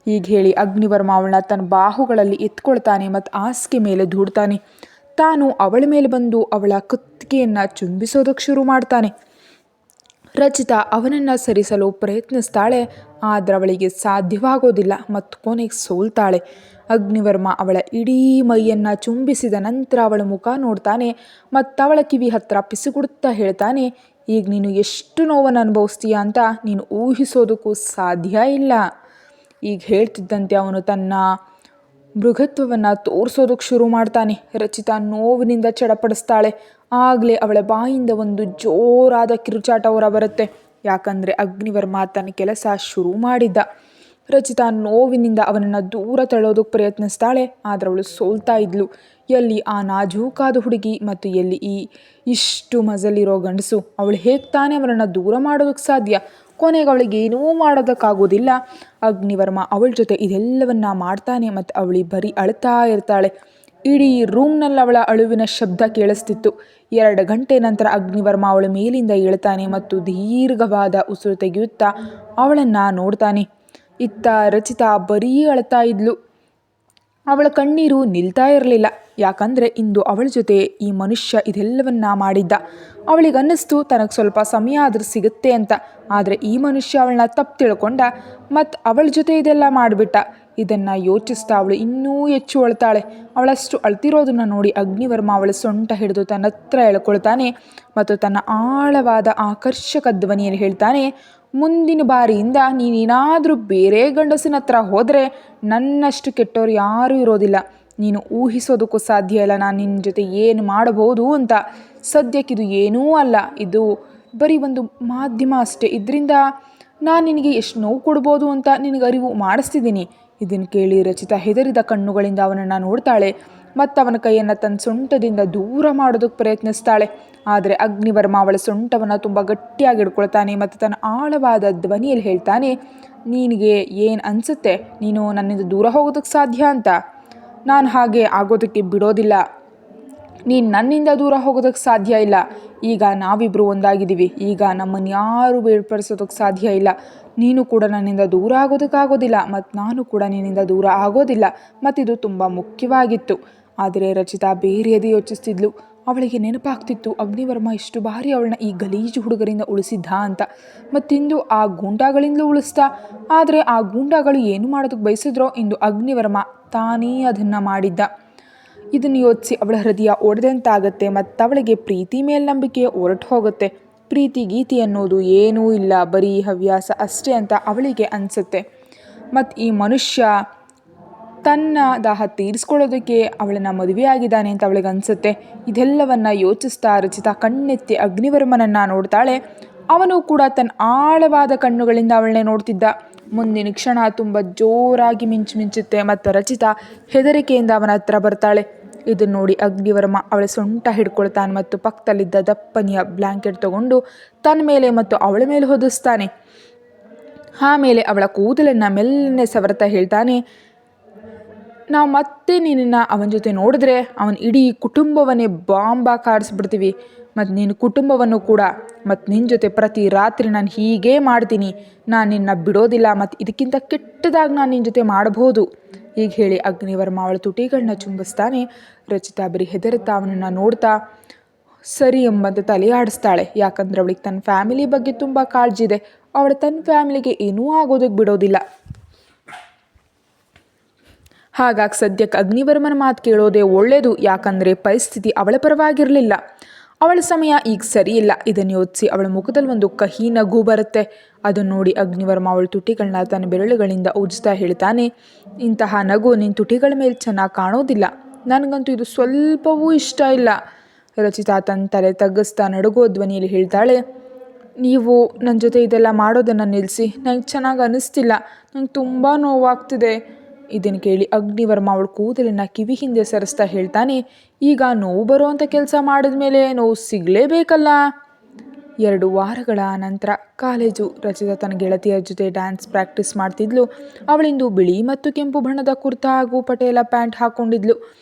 ಈಗ ಹೇಳಿ ಅಗ್ನಿವರ್ಮ ಅವಳನ್ನ ತನ್ನ ಬಾಹುಗಳಲ್ಲಿ ಎತ್ಕೊಳ್ತಾನೆ ಮತ್ತು ಹಾಸಿಗೆ ಮೇಲೆ ದೂಡ್ತಾನೆ. ತಾನು ಅವಳ ಮೇಲೆ ಬಂದು ಅವಳ ಕುತ್ತಿಗೆಯನ್ನು ಚುಂಬಿಸೋದಕ್ಕೆ ಶುರು ಮಾಡ್ತಾನೆ. ರಚಿತಾ ಅವನನ್ನು ಸರಿಸಲು ಪ್ರಯತ್ನಿಸ್ತಾಳೆ. ಆದರೆ ಅವಳಿಗೆ ಸಾಧ್ಯವಾಗೋದಿಲ್ಲ ಮತ್ತು ಕೊನೆಗೆ ಸೋಲ್ತಾಳೆ. ಅಗ್ನಿವರ್ಮ ಅವಳ ಇಡೀ ಮೈಯನ್ನು ಚುಂಬಿಸಿದ ನಂತರ ಅವಳ ಮುಖ ನೋಡ್ತಾನೆ ಮತ್ತು ಅವಳ ಕಿವಿ ಹತ್ತಿರ ಪಿಸುಗುಡುತ್ತಾ ಹೇಳ್ತಾನೆ, ಈಗ ನೀನು ಎಷ್ಟು ನೋವನ್ನು ಅನುಭವಿಸ್ತೀಯ ಅಂತ ನೀನು ಊಹಿಸೋದಕ್ಕೂ ಸಾಧ್ಯ ಇಲ್ಲ. ಈಗ ಹೇಳ್ತಿದ್ದಂತೆ ಅವನು ತನ್ನ ಮೃಗತ್ವವನ್ನು ತೋರಿಸೋದಕ್ಕೆ ಶುರು ಮಾಡ್ತಾನೆ. ರಚಿತಾ ನೋವಿನಿಂದ ಚಡಪಡಿಸ್ತಾಳೆ. ಆಗಲೇ ಅವಳ ಬಾಯಿಂದ ಒಂದು ಜೋರಾದ ಕಿರುಚಾಟ ಹೊರ ಬರುತ್ತೆ. ಯಾಕಂದರೆ ಅಗ್ನಿವರ್ಮ ತನ್ನ ಕೆಲಸ ಶುರು ಮಾಡಿದ್ದ. ರಚಿತಾ ನೋವಿನಿಂದ ಅವನನ್ನು ದೂರ ತಳ್ಳೋದಕ್ಕೆ ಪ್ರಯತ್ನಿಸ್ತಾಳೆ. ಆದರೆ ಅವಳು ಸೋಲ್ತಾ ಇದ್ಲು. ಎಲ್ಲಿ ಆ ನಾಜೂಕಾದ ಹುಡುಗಿ ಮತ್ತು ಎಲ್ಲಿ ಇಷ್ಟು ಮಜಲಿರೋ ಗಂಡಸು? ಅವಳು ಹೇಗೆ ತಾನೇ ಅವನನ್ನು ದೂರ ಮಾಡೋದಕ್ಕೆ ಸಾಧ್ಯ? ಕೊನೆಗೆ ಅವಳಿಗೆ ಏನೂ ಮಾಡೋದಕ್ಕಾಗೋದಿಲ್ಲ. ಅಗ್ನಿವರ್ಮ ಅವಳ ಜೊತೆ ಇದೆಲ್ಲವನ್ನ ಮಾಡ್ತಾನೆ ಮತ್ತು ಅವಳಿ ಬರೀ ಅಳ್ತಾ ಇರ್ತಾಳೆ. ಇಡೀ ರೂಮ್ನಲ್ಲಿ ಅವಳ ಅಳುವಿನ ಶಬ್ದ ಕೇಳಿಸ್ತಿತ್ತು. 2 ಗಂಟೆ ನಂತರ ಅಗ್ನಿವರ್ಮ ಅವಳ ಮೇಲಿಂದ ಏಳ್ತಾನೆ ಮತ್ತು ದೀರ್ಘವಾದ ಉಸಿರು ತೆಗೆಯುತ್ತಾ ಅವಳನ್ನು ನೋಡ್ತಾನೆ. ಇತ್ತ ರಚಿತಾ ಬರೀ ಅಳ್ತಾ ಇದ್ಲು. ಅವಳ ಕಣ್ಣೀರು ನಿಲ್ತಾ ಇರಲಿಲ್ಲ. ಯಾಕಂದರೆ ಇಂದು ಅವಳ ಜೊತೆ ಈ ಮನುಷ್ಯ ಇದೆಲ್ಲವನ್ನ ಮಾಡಿದ್ದ. ಅವಳಿಗನ್ನಿಸ್ತು ತನಗೆ ಸ್ವಲ್ಪ ಸಮಯ ಆದರೂ ಸಿಗುತ್ತೆ ಅಂತ. ಆದರೆ ಈ ಮನುಷ್ಯ ಅವಳನ್ನ ತಪ್ಪು ತಿಳ್ಕೊಂಡ ಮತ್ತು ಅವಳ ಜೊತೆ ಇದೆಲ್ಲ ಮಾಡಿಬಿಟ್ಟ. ಇದನ್ನು ಯೋಚಿಸ್ತಾ ಅವಳು ಇನ್ನೂ ಹೆಚ್ಚು ಅಳ್ತಾಳೆ. ಅವಳಷ್ಟು ಅಳ್ತಿರೋದನ್ನು ನೋಡಿ ಅಗ್ನಿವರ್ಮ ಅವಳ ಸೊಂಟ ಹಿಡಿದು ತನ್ನ ಹತ್ರ ಎಳ್ಕೊಳ್ತಾನೆ ಮತ್ತು ತನ್ನ ಆಳವಾದ ಆಕರ್ಷಕ ಧ್ವನಿಯಲ್ಲಿ ಹೇಳ್ತಾನೆ, ಮುಂದಿನ ಬಾರಿಯಿಂದ ನೀನೇನಾದರೂ ಬೇರೆ ಗಂಡಸಿನ ಹತ್ರ ಹೋದರೆ ನನ್ನಷ್ಟು ಕೆಟ್ಟವ್ರು ಯಾರೂ ಇರೋದಿಲ್ಲ. ನೀನು ಊಹಿಸೋದಕ್ಕೂ ಸಾಧ್ಯ ಇಲ್ಲ ನಾನು ನಿನ್ನ ಜೊತೆ ಏನು ಮಾಡಬಹುದು ಅಂತ. ಸದ್ಯಕ್ಕಿದು ಏನೂ ಅಲ್ಲ, ಇದು ಬರೀ ಒಂದು ಮಾಧ್ಯಮ ಅಷ್ಟೇ. ಇದರಿಂದ ನಾನು ನಿನಗೆ ಎಷ್ಟು ನೋವು ಕೊಡ್ಬೋದು ಅಂತ ನಿನಗೆ ಅರಿವು ಮಾಡಿಸ್ತಿದ್ದೀನಿ. ಇದನ್ನು ಕೇಳಿ ರಚಿತಾ ಹೆದರಿದ ಕಣ್ಣುಗಳಿಂದ ಅವನನ್ನು ನೋಡ್ತಾಳೆ ಮತ್ತು ಅವನ ಕೈಯನ್ನು ತನ್ನ ಸೊಂಟದಿಂದ ದೂರ ಮಾಡೋದಕ್ಕೆ ಪ್ರಯತ್ನಿಸ್ತಾಳೆ. ಆದರೆ ಅಗ್ನಿವರ್ಮ ಅವಳ ಸೊಂಟವನ್ನು ತುಂಬ ಗಟ್ಟಿಯಾಗಿ ಹಿಡ್ಕೊಳ್ತಾನೆ ಮತ್ತು ತನ್ನ ಆಳವಾದ ಧ್ವನಿಯಲ್ಲಿ ಹೇಳ್ತಾನೆ, ನಿನಗೆ ಏನು ಅನಿಸುತ್ತೆ ನೀನು ನನ್ನಿಂದ ದೂರ ಹೋಗೋದಕ್ಕೆ ಸಾಧ್ಯ ಅಂತ? ನಾನು ಹಾಗೆ ಆಗೋದಕ್ಕೆ ಬಿಡೋದಿಲ್ಲ. ನೀನು ನನ್ನಿಂದ ದೂರ ಹೋಗೋದಕ್ಕೆ ಸಾಧ್ಯ ಇಲ್ಲ. ಈಗ ನಾವಿಬ್ಬರು ಒಂದಾಗಿದ್ದೀವಿ. ಈಗ ನಮ್ಮನ್ನು ಯಾರೂ ಬೇರ್ಪಡಿಸೋದಕ್ಕೆ ಸಾಧ್ಯ ಇಲ್ಲ. ನೀನು ಕೂಡ ನನ್ನಿಂದ ದೂರ ಆಗೋದಕ್ಕಾಗೋದಿಲ್ಲ ಮತ್ತು ನಾನು ಕೂಡ ನಿನ್ನಿಂದ ದೂರ ಆಗೋದಿಲ್ಲ. ಮತ್ತಿದು ತುಂಬ ಮುಖ್ಯವಾಗಿತ್ತು. ಆದರೆ ರಚಿತಾ ಬೇರೆಯದೇ ಯೋಚಿಸ್ತಿದ್ಲು. ಅವಳಿಗೆ ನೆನಪಾಗ್ತಿತ್ತು ಅಗ್ನಿವರ್ಮ ಇಷ್ಟು ಬಾರಿ ಅವಳನ್ನ ಈ ಗಲೀಜು ಹುಡುಗರಿಂದ ಉಳಿಸಿದ್ದ ಅಂತ, ಮತ್ತಿಂದು ಆ ಗೂಂಡಾಗಳಿಂದಲೂ ಉಳಿಸ್ತಾ. ಆದರೆ ಆ ಗೂಂಡಾಗಳು ಏನು ಮಾಡೋದಕ್ಕೆ ಬಯಸಿದ್ರೋ ಇಂದು ಅಗ್ನಿವರ್ಮ ತಾನೇ ಅದನ್ನು ಮಾಡಿದ್ದ. ಇದನ್ನು ಯೋಚಿಸಿ ಅವಳ ಹೃದಯ ಒಡೆದಂತಾಗತ್ತೆ ಮತ್ತು ಅವಳಿಗೆ ಪ್ರೀತಿ ಮೇಲ್ನಂಬಿಕೆ ಹೊರಟು ಹೋಗುತ್ತೆ. ಪ್ರೀತಿ ಗೀತಿ ಅನ್ನೋದು ಏನೂ ಇಲ್ಲ, ಬರೀ ಹವ್ಯಾಸ ಅಷ್ಟೇ ಅಂತ ಅವಳಿಗೆ ಅನಿಸುತ್ತೆ. ಮತ್ತು ಈ ಮನುಷ್ಯ ತನ್ನ ದಾಹ ತೀರಿಸ್ಕೊಳ್ಳೋದಕ್ಕೆ ಅವಳನ್ನು ಮದುವೆ ಆಗಿದ್ದಾನೆ ಅಂತ ಅವಳಿಗೆ ಅನಿಸುತ್ತೆ. ಇದೆಲ್ಲವನ್ನು ಯೋಚಿಸ್ತಾ ರಚಿತಾ ಕಣ್ಣೆತ್ತಿ ಅಗ್ನಿವರ್ಮನನ್ನು ನೋಡ್ತಾಳೆ. ಅವನು ಕೂಡ ತನ್ನ ಆಳವಾದ ಕಣ್ಣುಗಳಿಂದ ಅವಳನ್ನೇ ನೋಡ್ತಿದ್ದ. ಮುಂದಿನ ಕ್ಷಣ ತುಂಬ ಜೋರಾಗಿ ಮಿಂಚುತ್ತೆ ಮತ್ತು ರಚಿತಾ ಹೆದರಿಕೆಯಿಂದ ಅವನ ಹತ್ರ ಬರ್ತಾಳೆ. ಇದನ್ನು ನೋಡಿ ಅಗ್ನಿವರ್ಮ ಅವಳ ಸೊಂಟ ಹಿಡ್ಕೊಳ್ತಾನೆ ಮತ್ತು ಪಕ್ಕದಲ್ಲಿದ್ದ ದಪ್ಪನೆಯ ಬ್ಲ್ಯಾಂಕೆಟ್ ತಗೊಂಡು ತನ್ನ ಮೇಲೆ ಮತ್ತು ಅವಳ ಮೇಲೆ ಹೊದಿಸ್ತಾನೆ. ಆಮೇಲೆ ಅವಳ ಕೂದಲನ್ನು ಮೆಲ್ಲನೆ ಸವರ್ತಾ ಹೇಳ್ತಾನೆ, ನಾವು ಮತ್ತೆ ನಿನ್ನನ್ನು ಅವನ ಜೊತೆ ನೋಡಿದ್ರೆ ಅವನ ಇಡೀ ಕುಟುಂಬವನ್ನೇ ಬಾಂಬಾಗಿ ಕಾಡಿಸ್ಬಿಡ್ತೀವಿ ಮತ್ತು ನಿನ್ನ ಕುಟುಂಬವನ್ನು ಕೂಡ. ಮತ್ತು ನಿನ್ನ ಜೊತೆ ಪ್ರತಿ ರಾತ್ರಿ ನಾನು ಹೀಗೇ ಮಾಡ್ತೀನಿ. ನಾನು ನಿನ್ನ ಬಿಡೋದಿಲ್ಲ ಮತ್ತು ಇದಕ್ಕಿಂತ ಕೆಟ್ಟದಾಗಿ ನಾನು ನಿನ್ನ ಜೊತೆ ಮಾಡಬಹುದು. ಹೀಗೆ ಹೇಳಿ ಅಗ್ನಿವರ್ಮ ಅವಳ ತುಟಿಗಳನ್ನ ಚುಂಬಿಸ್ತಾನೆ. ರಚಿತಾ ಬರೀ ಹೆದರುತ್ತಾ ಅವನನ್ನು ನೋಡ್ತಾ ಸರಿ ಎಂಬಂತೆ ತಲೆ ಆಡಿಸ್ತಾಳೆ. ಯಾಕಂದರೆ ಅವಳಿಗೆ ತನ್ನ ಫ್ಯಾಮಿಲಿ ಬಗ್ಗೆ ತುಂಬ ಕಾಳಜಿ ಇದೆ. ಅವಳು ತನ್ನ ಫ್ಯಾಮಿಲಿಗೆ ಏನೂ ಆಗೋದಕ್ಕೆ ಬಿಡೋದಿಲ್ಲ. ಹಾಗಾಗಿ ಸದ್ಯಕ್ಕೆ ಅಗ್ನಿವರ್ಮನ ಮಾತು ಕೇಳೋದೇ ಒಳ್ಳೆಯದು. ಯಾಕಂದರೆ ಪರಿಸ್ಥಿತಿ ಅವಳ ಪರವಾಗಿರಲಿಲ್ಲ. ಅವಳ ಸಮಯ ಈಗ ಸರಿಯಿಲ್ಲ. ಇದನ್ನು ಯೋಚಿಸಿ ಅವಳ ಮುಖದಲ್ಲಿ ಒಂದು ಕಹಿ ನಗು ಬರುತ್ತೆ. ಅದನ್ನು ನೋಡಿ ಅಗ್ನಿವರ್ಮ ಅವಳ ತುಟಿಗಳನ್ನ ತನ್ನ ಬೆರಳುಗಳಿಂದ ಉಜ್ಜ್ತಾ ಹೇಳ್ತಾನೆ, ಇಂತಹ ನಗು ನಿನ್ನ ತುಟಿಗಳ ಮೇಲೆ ಚೆನ್ನಾಗಿ ಕಾಣೋದಿಲ್ಲ. ನನಗಂತೂ ಇದು ಸ್ವಲ್ಪವೂ ಇಷ್ಟ ಇಲ್ಲ. ರಚಿತಾ ತನ್ನ ತಲೆ ತಗ್ಗಿಸ್ತಾ ನಡುಗೋ ಧ್ವನಿಯಲ್ಲಿ ಹೇಳ್ತಾಳೆ, ನೀವು ನನ್ನ ಜೊತೆ ಇದೆಲ್ಲ ಮಾಡೋದನ್ನು ನಿಲ್ಲಿಸಿ. ನಂಗೆ ಚೆನ್ನಾಗಿ ಅನ್ನಿಸ್ತಿಲ್ಲ. ನಂಗೆ ತುಂಬ ನೋವಾಗ್ತಿದೆ. ಇದನ್ನು ಕೇಳಿ ಅಗ್ನಿವರ್ಮ ಅವಳ ಕೂದಲನ್ನು ಕಿವಿ ಹಿಂದೆ ಸರಿಸ್ತಾ ಹೇಳ್ತಾನೆ, ಈಗ ನೋವು ಬರುವಂಥ ಕೆಲಸ ಮಾಡಿದ ಮೇಲೆ ನೋವು ಸಿಗಲೇಬೇಕಲ್ಲ. 2 ವಾರಗಳ ನಂತರ ಕಾಲೇಜು. ರಚಿತಾ ತನ್ನ ಗೆಳತಿಯರ ಜೊತೆ ಡ್ಯಾನ್ಸ್ ಪ್ರಾಕ್ಟೀಸ್ ಮಾಡ್ತಿದ್ಲು. ಅವಳಿಂದು ಬಿಳಿ ಮತ್ತು ಕೆಂಪು ಬಣ್ಣದ ಕುರ್ತಾ ಹಾಗೂ ಪಟೇಲ ಪ್ಯಾಂಟ್ ಹಾಕ್ಕೊಂಡಿದ್ಲು.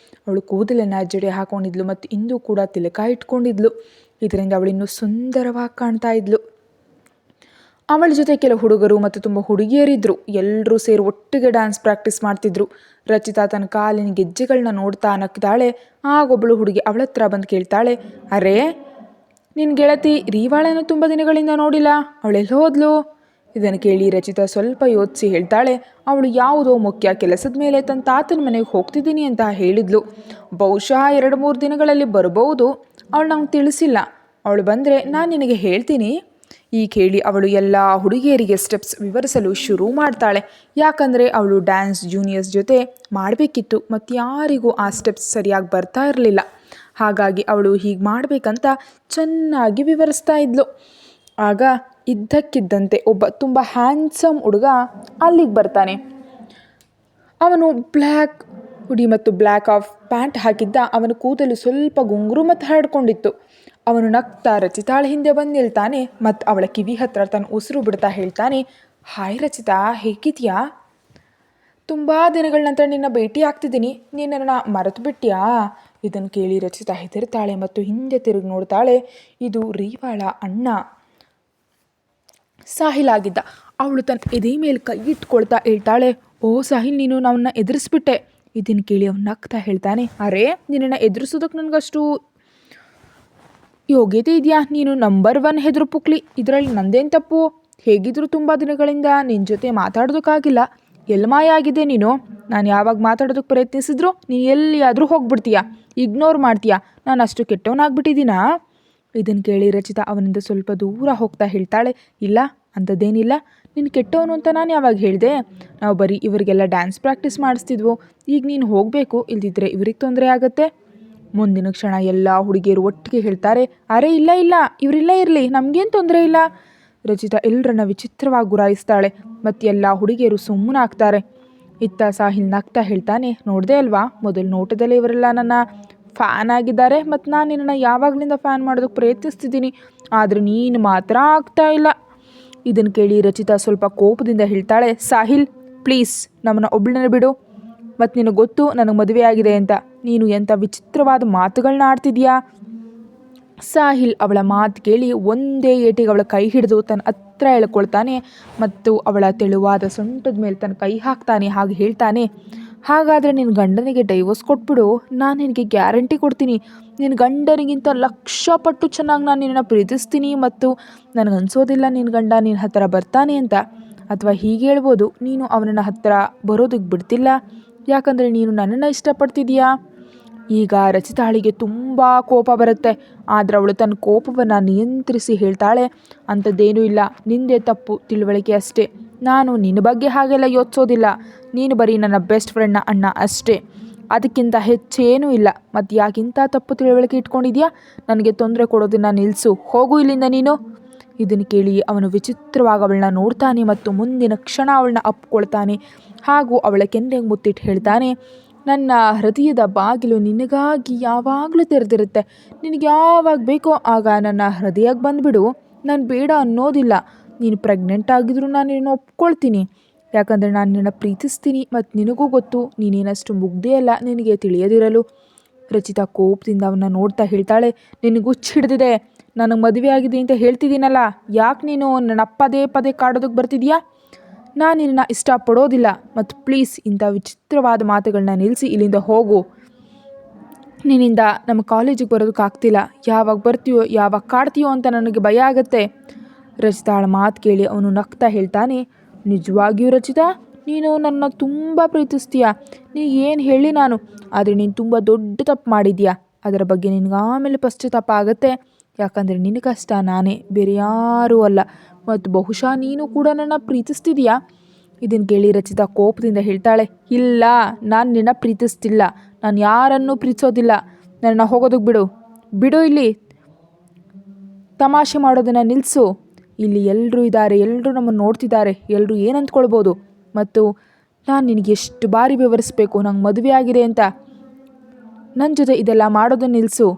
ಅವಳು ಕೂದಲನ್ನು ಜಡೆ ಹಾಕ್ಕೊಂಡಿದ್ಲು ಮತ್ತು ಇಂದು ಕೂಡ ತಿಲಕ ಇಟ್ಕೊಂಡಿದ್ಲು. ಇದರಿಂದ ಅವಳಿನ್ನೂ ಸುಂದರವಾಗಿ ಕಾಣ್ತಾ ಇದ್ಲು. ಅವಳ ಜೊತೆ ಕೆಲವು ಹುಡುಗರು ಮತ್ತು ತುಂಬ ಹುಡುಗಿಯರಿದ್ದರು. ಎಲ್ಲರೂ ಸೇರಿ ಒಟ್ಟಿಗೆ ಡ್ಯಾನ್ಸ್ ಪ್ರಾಕ್ಟೀಸ್ ಮಾಡ್ತಿದ್ರು. ರಚಿತಾ ತನ್ನ ಕಾಲಿನ ಗೆಜ್ಜೆಗಳನ್ನ ನೋಡ್ತಾ ನಕ್ತಾಳೆ. ಆಗೊಬ್ಬಳು ಹುಡುಗಿ ಅವಳ ಹತ್ರ ಬಂದು ಕೇಳ್ತಾಳೆ, ಅರೇ ನಿನ್ನ ಗೆಳತಿ ರೀವಾಳನ್ನು ತುಂಬ ದಿನಗಳಿಂದ ನೋಡಿಲ್ಲ, ಅವಳೆಲ್ಲಿ ಹೋದ್ಲು? ಇದನ್ನು ಕೇಳಿ ರಚಿತಾ ಸ್ವಲ್ಪ ಯೋಚಿಸಿ ಹೇಳ್ತಾಳೆ, ಅವಳು ಯಾವುದೋ ಮುಖ್ಯ ಕೆಲಸದ ಮೇಲೆ ತನ್ನ ತಾತನ ಮನೆಗೆ ಹೋಗ್ತಿದ್ದೀನಿ ಅಂತ ಹೇಳಿದ್ಲು. ಬಹುಶಃ 2-3 ದಿನಗಳಲ್ಲಿ ಬರ್ಬೋದು. ಅವಳು ನಂಗೆ ತಿಳಿಸಿಲ್ಲ. ಅವಳು ಬಂದರೆ ನಾನು ನಿನಗೆ ಹೇಳ್ತೀನಿ. ಈ ಕೇಳಿ ಅವಳು ಎಲ್ಲ ಹುಡುಗಿಯರಿಗೆ ಸ್ಟೆಪ್ಸ್ ವಿವರಿಸಲು ಶುರು ಮಾಡ್ತಾಳೆ. ಯಾಕಂದರೆ ಅವಳು ಡ್ಯಾನ್ಸ್ ಜೂನಿಯರ್ಸ್ ಜೊತೆ ಮಾಡಬೇಕಿತ್ತು ಮತ್ತು ಯಾರಿಗೂ ಆ ಸ್ಟೆಪ್ಸ್ ಸರಿಯಾಗಿ ಬರ್ತಾ ಇರಲಿಲ್ಲ. ಹಾಗಾಗಿ ಅವಳು ಹೀಗೆ ಮಾಡಬೇಕಂತ ಚೆನ್ನಾಗಿ ವಿವರಿಸ್ತಾ ಇದ್ಲು. ಆಗ ಇದ್ದಕ್ಕಿದ್ದಂತೆ ಒಬ್ಬ ತುಂಬ ಹ್ಯಾಂಡ್ಸಮ್ ಹುಡುಗ ಅಲ್ಲಿಗೆ ಬರ್ತಾನೆ. ಅವನು ಬ್ಲ್ಯಾಕ್ ಹುಡಿ ಮತ್ತು ಬ್ಲ್ಯಾಕ್ ಆಫ್ ಪ್ಯಾಂಟ್ ಹಾಕಿದ್ದ. ಅವನ ಕೂದಲು ಸ್ವಲ್ಪ ಗುಂಗುರು ಮತ್ತು ಹರಡ್ಕೊಂಡಿತ್ತು. ಅವನು ನಗ್ತಾ ರಚಿತಾಳ ಹಿಂದೆ ಬಂದು ನಿಲ್ತಾನೆ ಮತ್ತು ಅವಳ ಕಿವಿ ಹತ್ರ ತನ್ನ ಉಸಿರು ಬಿಡ್ತಾ ಹೇಳ್ತಾನೆ, ಹಾಯ್ ರಚಿತಾ, ಹೇಗಿದೆಯಾ? ತುಂಬ ದಿನಗಳ ನಂತರ ನಿನ್ನ ಭೇಟಿ ಆಗ್ತಿದ್ದೀನಿ. ನಿನ್ನನ್ನು ಮರೆತು ಬಿಟ್ಟಿಯಾ? ಇದನ್ನು ಕೇಳಿ ರಚಿತಾ ಹೆದರ್ತಾಳೆ ಮತ್ತು ಹಿಂದೆ ತಿರುಗಿ ನೋಡ್ತಾಳೆ. ಇದು ರೀವಾಳ ಅಣ್ಣ ಸಾಹಿಲ್ ಆಗಿದ್ದ. ಅವಳು ತನ್ನ ಎದೆ ಮೇಲೆ ಕೈ ಇಟ್ಕೊಳ್ತಾ ಹೇಳ್ತಾಳೆ, ಓ ಸಾಹಿಲ್, ನೀನು ನಮ್ಮನ್ನ ಎದುರಿಸ್ಬಿಟ್ಟೆ. ಇದನ್ನು ಕೇಳಿ ಅವನು ನಗ್ತಾ ಹೇಳ್ತಾನೆ, ಅರೇ ನಿನ್ನನ್ನು ಎದುರಿಸೋದಕ್ಕೆ ನನಗಷ್ಟು ಯೋಗ್ಯತೆ ಇದೆಯಾ? ನೀನು ನಂಬರ್ 1 ಹೆದರು ಪುಕ್ಲಿ. ಇದರಲ್ಲಿ ನಂದೇನು ತಪ್ಪು? ಹೇಗಿದ್ರು ತುಂಬ ದಿನಗಳಿಂದ ನಿನ್ನ ಜೊತೆ ಮಾತಾಡೋದಕ್ಕಾಗಿಲ್ಲ. ಎಲ್ಲಿ ಮಾಯ ಆಗಿದೆ ನೀನು? ನಾನು ಯಾವಾಗ ಮಾತಾಡೋದಕ್ಕೆ ಪ್ರಯತ್ನಿಸಿದ್ರು ನೀನು ಎಲ್ಲಿಯಾದರೂ ಹೋಗ್ಬಿಡ್ತೀಯಾ, ಇಗ್ನೋರ್ ಮಾಡ್ತೀಯಾ. ನಾನು ಅಷ್ಟು ಕೆಟ್ಟವನಾಗ್ಬಿಟ್ಟಿದ್ದೀನಾ? ಇದನ್ನು ಕೇಳಿ ರಚಿತಾ ಅವನಿಂದ ಸ್ವಲ್ಪ ದೂರ ಹೋಗ್ತಾ ಹೇಳ್ತಾಳೆ, ಇಲ್ಲ, ಅಂಥದ್ದೇನಿಲ್ಲ. ನೀನು ಕೆಟ್ಟವನು ಅಂತ ನಾನು ಯಾವಾಗ ಹೇಳಿದೆ? ನಾವು ಬರೀ ಇವರಿಗೆಲ್ಲ ಡ್ಯಾನ್ಸ್ ಪ್ರಾಕ್ಟೀಸ್ ಮಾಡಿಸ್ತಿದ್ವು. ಈಗ ನೀನು ಹೋಗಬೇಕು, ಇಲ್ದಿದ್ರೆ ಇವ್ರಿಗೆ ತೊಂದರೆ ಆಗುತ್ತೆ. ಮುಂದಿನ ಕ್ಷಣ ಎಲ್ಲ ಹುಡುಗಿಯರು ಒಟ್ಟಿಗೆ ಹೇಳ್ತಾರೆ, ಅರೆ ಇಲ್ಲ ಇಲ್ಲ, ಇವರಿಲ್ಲೇ ಇರಲಿ, ನಮಗೇನು ತೊಂದರೆ ಇಲ್ಲ. ರಚಿತಾ ಎಲ್ಲರನ್ನ ವಿಚಿತ್ರವಾಗಿ ಗುರಾಯಿಸ್ತಾಳೆ ಮತ್ತು ಎಲ್ಲ ಹುಡುಗಿಯರು ಸುಮ್ಮನಾಗ್ತಾರೆ. ಇತ್ತ ಸಾಹಿಲ್ ನಗ್ತಾ ಹೇಳ್ತಾನೆ, ನೋಡಿದೆ ಅಲ್ವಾ, ಮೊದಲು ನೋಟದಲ್ಲಿ ಇವರೆಲ್ಲ ನನ್ನ ಫ್ಯಾನ್ ಆಗಿದ್ದಾರೆ ಮತ್ತು ನಾನು ನಿನ್ನನ್ನು ಯಾವಾಗಲಿಂದ ಫ್ಯಾನ್ ಮಾಡೋದಕ್ಕೆ ಪ್ರಯತ್ನಿಸ್ತಿದ್ದೀನಿ, ಆದರೆ ನೀನು ಮಾತ್ರ ಆಗ್ತಾ ಇಲ್ಲ. ಇದನ್ನು ಕೇಳಿ ರಚಿತಾ ಸ್ವಲ್ಪ ಕೋಪದಿಂದ ಹೇಳ್ತಾಳೆ, ಸಾಹಿಲ್ ಪ್ಲೀಸ್ ನಮ್ಮನ್ನು ಒಬ್ಬಳನ್ನ ಬಿಡು. ಮತ್ತು ನಿನಗೆ ಗೊತ್ತು ನನಗೆ ಮದುವೆ ಆಗಿದೆ ಅಂತ. ನೀನು ಎಂಥ ವಿಚಿತ್ರವಾದ ಮಾತುಗಳನ್ನ ಆಡ್ತಿದ್ಯಾ. ಸಾಹಿಲ್ ಅವಳ ಮಾತು ಕೇಳಿ ಒಂದೇ ಏಟಿಗೆ ಅವಳ ಕೈ ಹಿಡಿದು ತನ್ನ ಹತ್ರ ಎಳ್ಕೊಳ್ತಾನೆ ಮತ್ತು ಅವಳ ತೆಳುವಾದ ಸೊಂಟದ ಮೇಲೆ ತನ್ನ ಕೈ ಹಾಕ್ತಾನೆ. ಹಾಗೆ ಹೇಳ್ತಾನೆ, ಹಾಗಾದರೆ ನಿನ್ನ ಗಂಡನಿಗೆ ಡೈವೋರ್ಸ್ ಕೊಟ್ಬಿಡು, ನಾನು ನಿನಗೆ ಗ್ಯಾರಂಟಿ ಕೊಡ್ತೀನಿ, ನಿನ್ನ ಗಂಡನಿಗಿಂತ 1,00,000 ಪಟ್ಟು ಚೆನ್ನಾಗಿ ನಾನು ನಿನ್ನನ್ನು ಪ್ರೀತಿಸ್ತೀನಿ ಮತ್ತು ನನಗನ್ಸೋದಿಲ್ಲ ನಿನ್ನ ಗಂಡ ನಿನ್ನ ಹತ್ತಿರ ಬರ್ತಾನೆ ಅಂತ. ಅಥವಾ ಹೀಗೆ ಹೇಳ್ಬೋದು, ನೀನು ಅವನನ್ನ ಹತ್ತಿರ ಬರೋದಕ್ಕೆ ಬಿಡ್ತಿಲ್ಲ, ಯಾಕಂದರೆ ನೀನು ನನ್ನನ್ನು ಇಷ್ಟಪಡ್ತಿದೀಯಾ. ಈಗ ರಚಿತಾಳಿಗೆ ತುಂಬ ಕೋಪ ಬರುತ್ತೆ. ಆದರೆ ಅವಳು ತನ್ನ ಕೋಪವನ್ನು ನಿಯಂತ್ರಿಸಿ ಹೇಳ್ತಾಳೆ, ಅಂಥದ್ದೇನೂ ಇಲ್ಲ, ನಿಂದೇ ತಪ್ಪು ತಿಳುವಳಿಕೆ ಅಷ್ಟೇ. ನಾನು ನಿನ್ನ ಬಗ್ಗೆ ಹಾಗೆಲ್ಲ ಯೋಚಿಸೋದಿಲ್ಲ. ನೀನು ಬರೀ ನನ್ನ ಬೆಸ್ಟ್ ಫ್ರೆಂಡ್ನ ಅಣ್ಣ ಅಷ್ಟೇ, ಅದಕ್ಕಿಂತ ಹೆಚ್ಚೇನೂ ಇಲ್ಲ. ಮತ್ತು ಯಾಕಿಂತ ತಪ್ಪು ತಿಳುವಳಿಕೆ ಇಟ್ಕೊಂಡಿದ್ಯಾ? ನನಗೆ ತೊಂದರೆ ಕೊಡೋದನ್ನು ನಿಲ್ಲಿಸು, ಹೋಗು ಇಲ್ಲಿಂದ ನೀನು. ಇದನ್ನು ಕೇಳಿ ಅವನು ವಿಚಿತ್ರವಾಗಿ ಅವಳನ್ನ ನೋಡ್ತಾನೆ ಮತ್ತು ಮುಂದಿನ ಕ್ಷಣ ಅವಳನ್ನ ಅಪ್ಕೊಳ್ತಾನೆ ಹಾಗೂ ಅವಳ ಕೆನ್ನೆಗೆ ಮುತ್ತಿಟ್ಟು ಹೇಳ್ತಾನೆ, ನನ್ನ ಹೃದಯದ ಬಾಗಿಲು ನಿನಗಾಗಿ ಯಾವಾಗಲೂ ತೆರೆದಿರುತ್ತೆ. ನಿನಗೆ ಯಾವಾಗ ಬೇಕೋ ಆಗ ನನ್ನ ಹೃದಯಕ್ಕೆ ಬಂದುಬಿಡು, ನಾನು ಬೇಡ ಅನ್ನೋದಿಲ್ಲ. ನೀನು ಪ್ರೆಗ್ನೆಂಟ್ ಆಗಿದ್ರು ನಾನು ನಿನ್ನ ಒಪ್ಕೊಳ್ತೀನಿ, ಯಾಕಂದರೆ ನಾನು ನಿನ್ನ ಪ್ರೀತಿಸ್ತೀನಿ ಮತ್ತು ನಿನಗೂ ಗೊತ್ತು ನೀನೇನಷ್ಟು ಮುಗ್ದೇ ಅಲ್ಲ ನಿನಗೆ ತಿಳಿಯದಿರಲು. ರಚಿತಾ ಕೋಪದಿಂದ ಅವನ್ನ ನೋಡ್ತಾ ಹೇಳ್ತಾಳೆ, ನಿನಗೆ ಹುಚ್ಚು ಹಿಡಿದಿದೆ, ನನಗೆ ಮದುವೆ ಆಗಿದೆ ಅಂತ ಹೇಳ್ತಿದ್ದೀನಲ್ಲ, ಯಾಕೆ ನೀನು ನನ್ನ ಪದೇ ಪದೇ ಕಾಡೋದಕ್ಕೆ ಬರ್ತಿದ್ಯಾ? ನಾನು ನಿನ್ನ ಇಷ್ಟಪಡೋದಿಲ್ಲ ಮತ್ತು ಪ್ಲೀಸ್ ಇಂಥ ವಿಚಿತ್ರವಾದ ಮಾತುಗಳನ್ನ ನಿಲ್ಲಿಸಿ ಇಲ್ಲಿಂದ ಹೋಗು. ನಿನ್ನಿಂದ ನಮ್ಮ ಕಾಲೇಜಿಗೆ ಬರೋದಕ್ಕಾಗ್ತಿಲ್ಲ, ಯಾವಾಗ ಬರ್ತೀಯೋ ಯಾವಾಗ ಕಾಡ್ತೀಯೋ ಅಂತ ನನಗೆ ಭಯ ಆಗುತ್ತೆ. ರಚಿತಾಳ ಮಾತು ಕೇಳಿ ಅವನು ನಗ್ತಾ ಹೇಳ್ತಾನೆ, ನಿಜವಾಗಿಯೂ ರಚಿತಾ, ನೀನು ನನ್ನ ತುಂಬ ಪ್ರೀತಿಸ್ತೀಯ. ನೀನು ಏನು ಹೇಳಿ ನಾನು, ಆದರೆ ನೀನು ತುಂಬ ದೊಡ್ಡ ತಪ್ಪು ಮಾಡಿದ್ಯಾ. ಅದರ ಬಗ್ಗೆ ನಿನಗೆ ಆಮೇಲೆ ಪಶ್ಚಾತ್ತಾಪ ಆಗುತ್ತೆ, ಯಾಕಂದರೆ ನಿನ್ನ ಕಷ್ಟ ನಾನೇ, ಬೇರೆ ಯಾರೂ ಅಲ್ಲ. ಮತ್ತು ಬಹುಶಃ ನೀನು ಕೂಡ ನನ್ನ ಪ್ರೀತಿಸ್ತಿದೀಯಾ. ಇದನ್ನು ಕೇಳಿ ರಚಿತಾ ಕೋಪದಿಂದ ಹೇಳ್ತಾಳೆ, ಇಲ್ಲ, ನಾನು ನಿನ್ನ ಪ್ರೀತಿಸ್ತಿಲ್ಲ, ನಾನು ಯಾರನ್ನೂ ಪ್ರೀತಿಸೋದಿಲ್ಲ, ನನ್ನ ಹೋಗೋದಕ್ಕೆ ಬಿಡು, ಬಿಡು, ಇಲ್ಲಿ ತಮಾಷೆ ಮಾಡೋದನ್ನು ನಿಲ್ಲಿಸು. ಇಲ್ಲಿ ಎಲ್ಲರೂ ಇದ್ದಾರೆ, ಎಲ್ಲರೂ ನಮ್ಮನ್ನು ನೋಡ್ತಿದ್ದಾರೆ, ಎಲ್ಲರೂ ಏನು ಅಂದ್ಕೊಳ್ಬೋದು. ಮತ್ತು ನಾನು ನಿನಗೆ ಎಷ್ಟು ಬಾರಿ ವಿವರಿಸ್ಬೇಕು ನಂಗೆ ಮದುವೆ ಆಗಿದೆ ಅಂತ. ನನ್ನ ಜೊತೆ ಇದೆಲ್ಲ ಮಾಡೋದನ್ನು ನಿಲ್ಲಿಸು.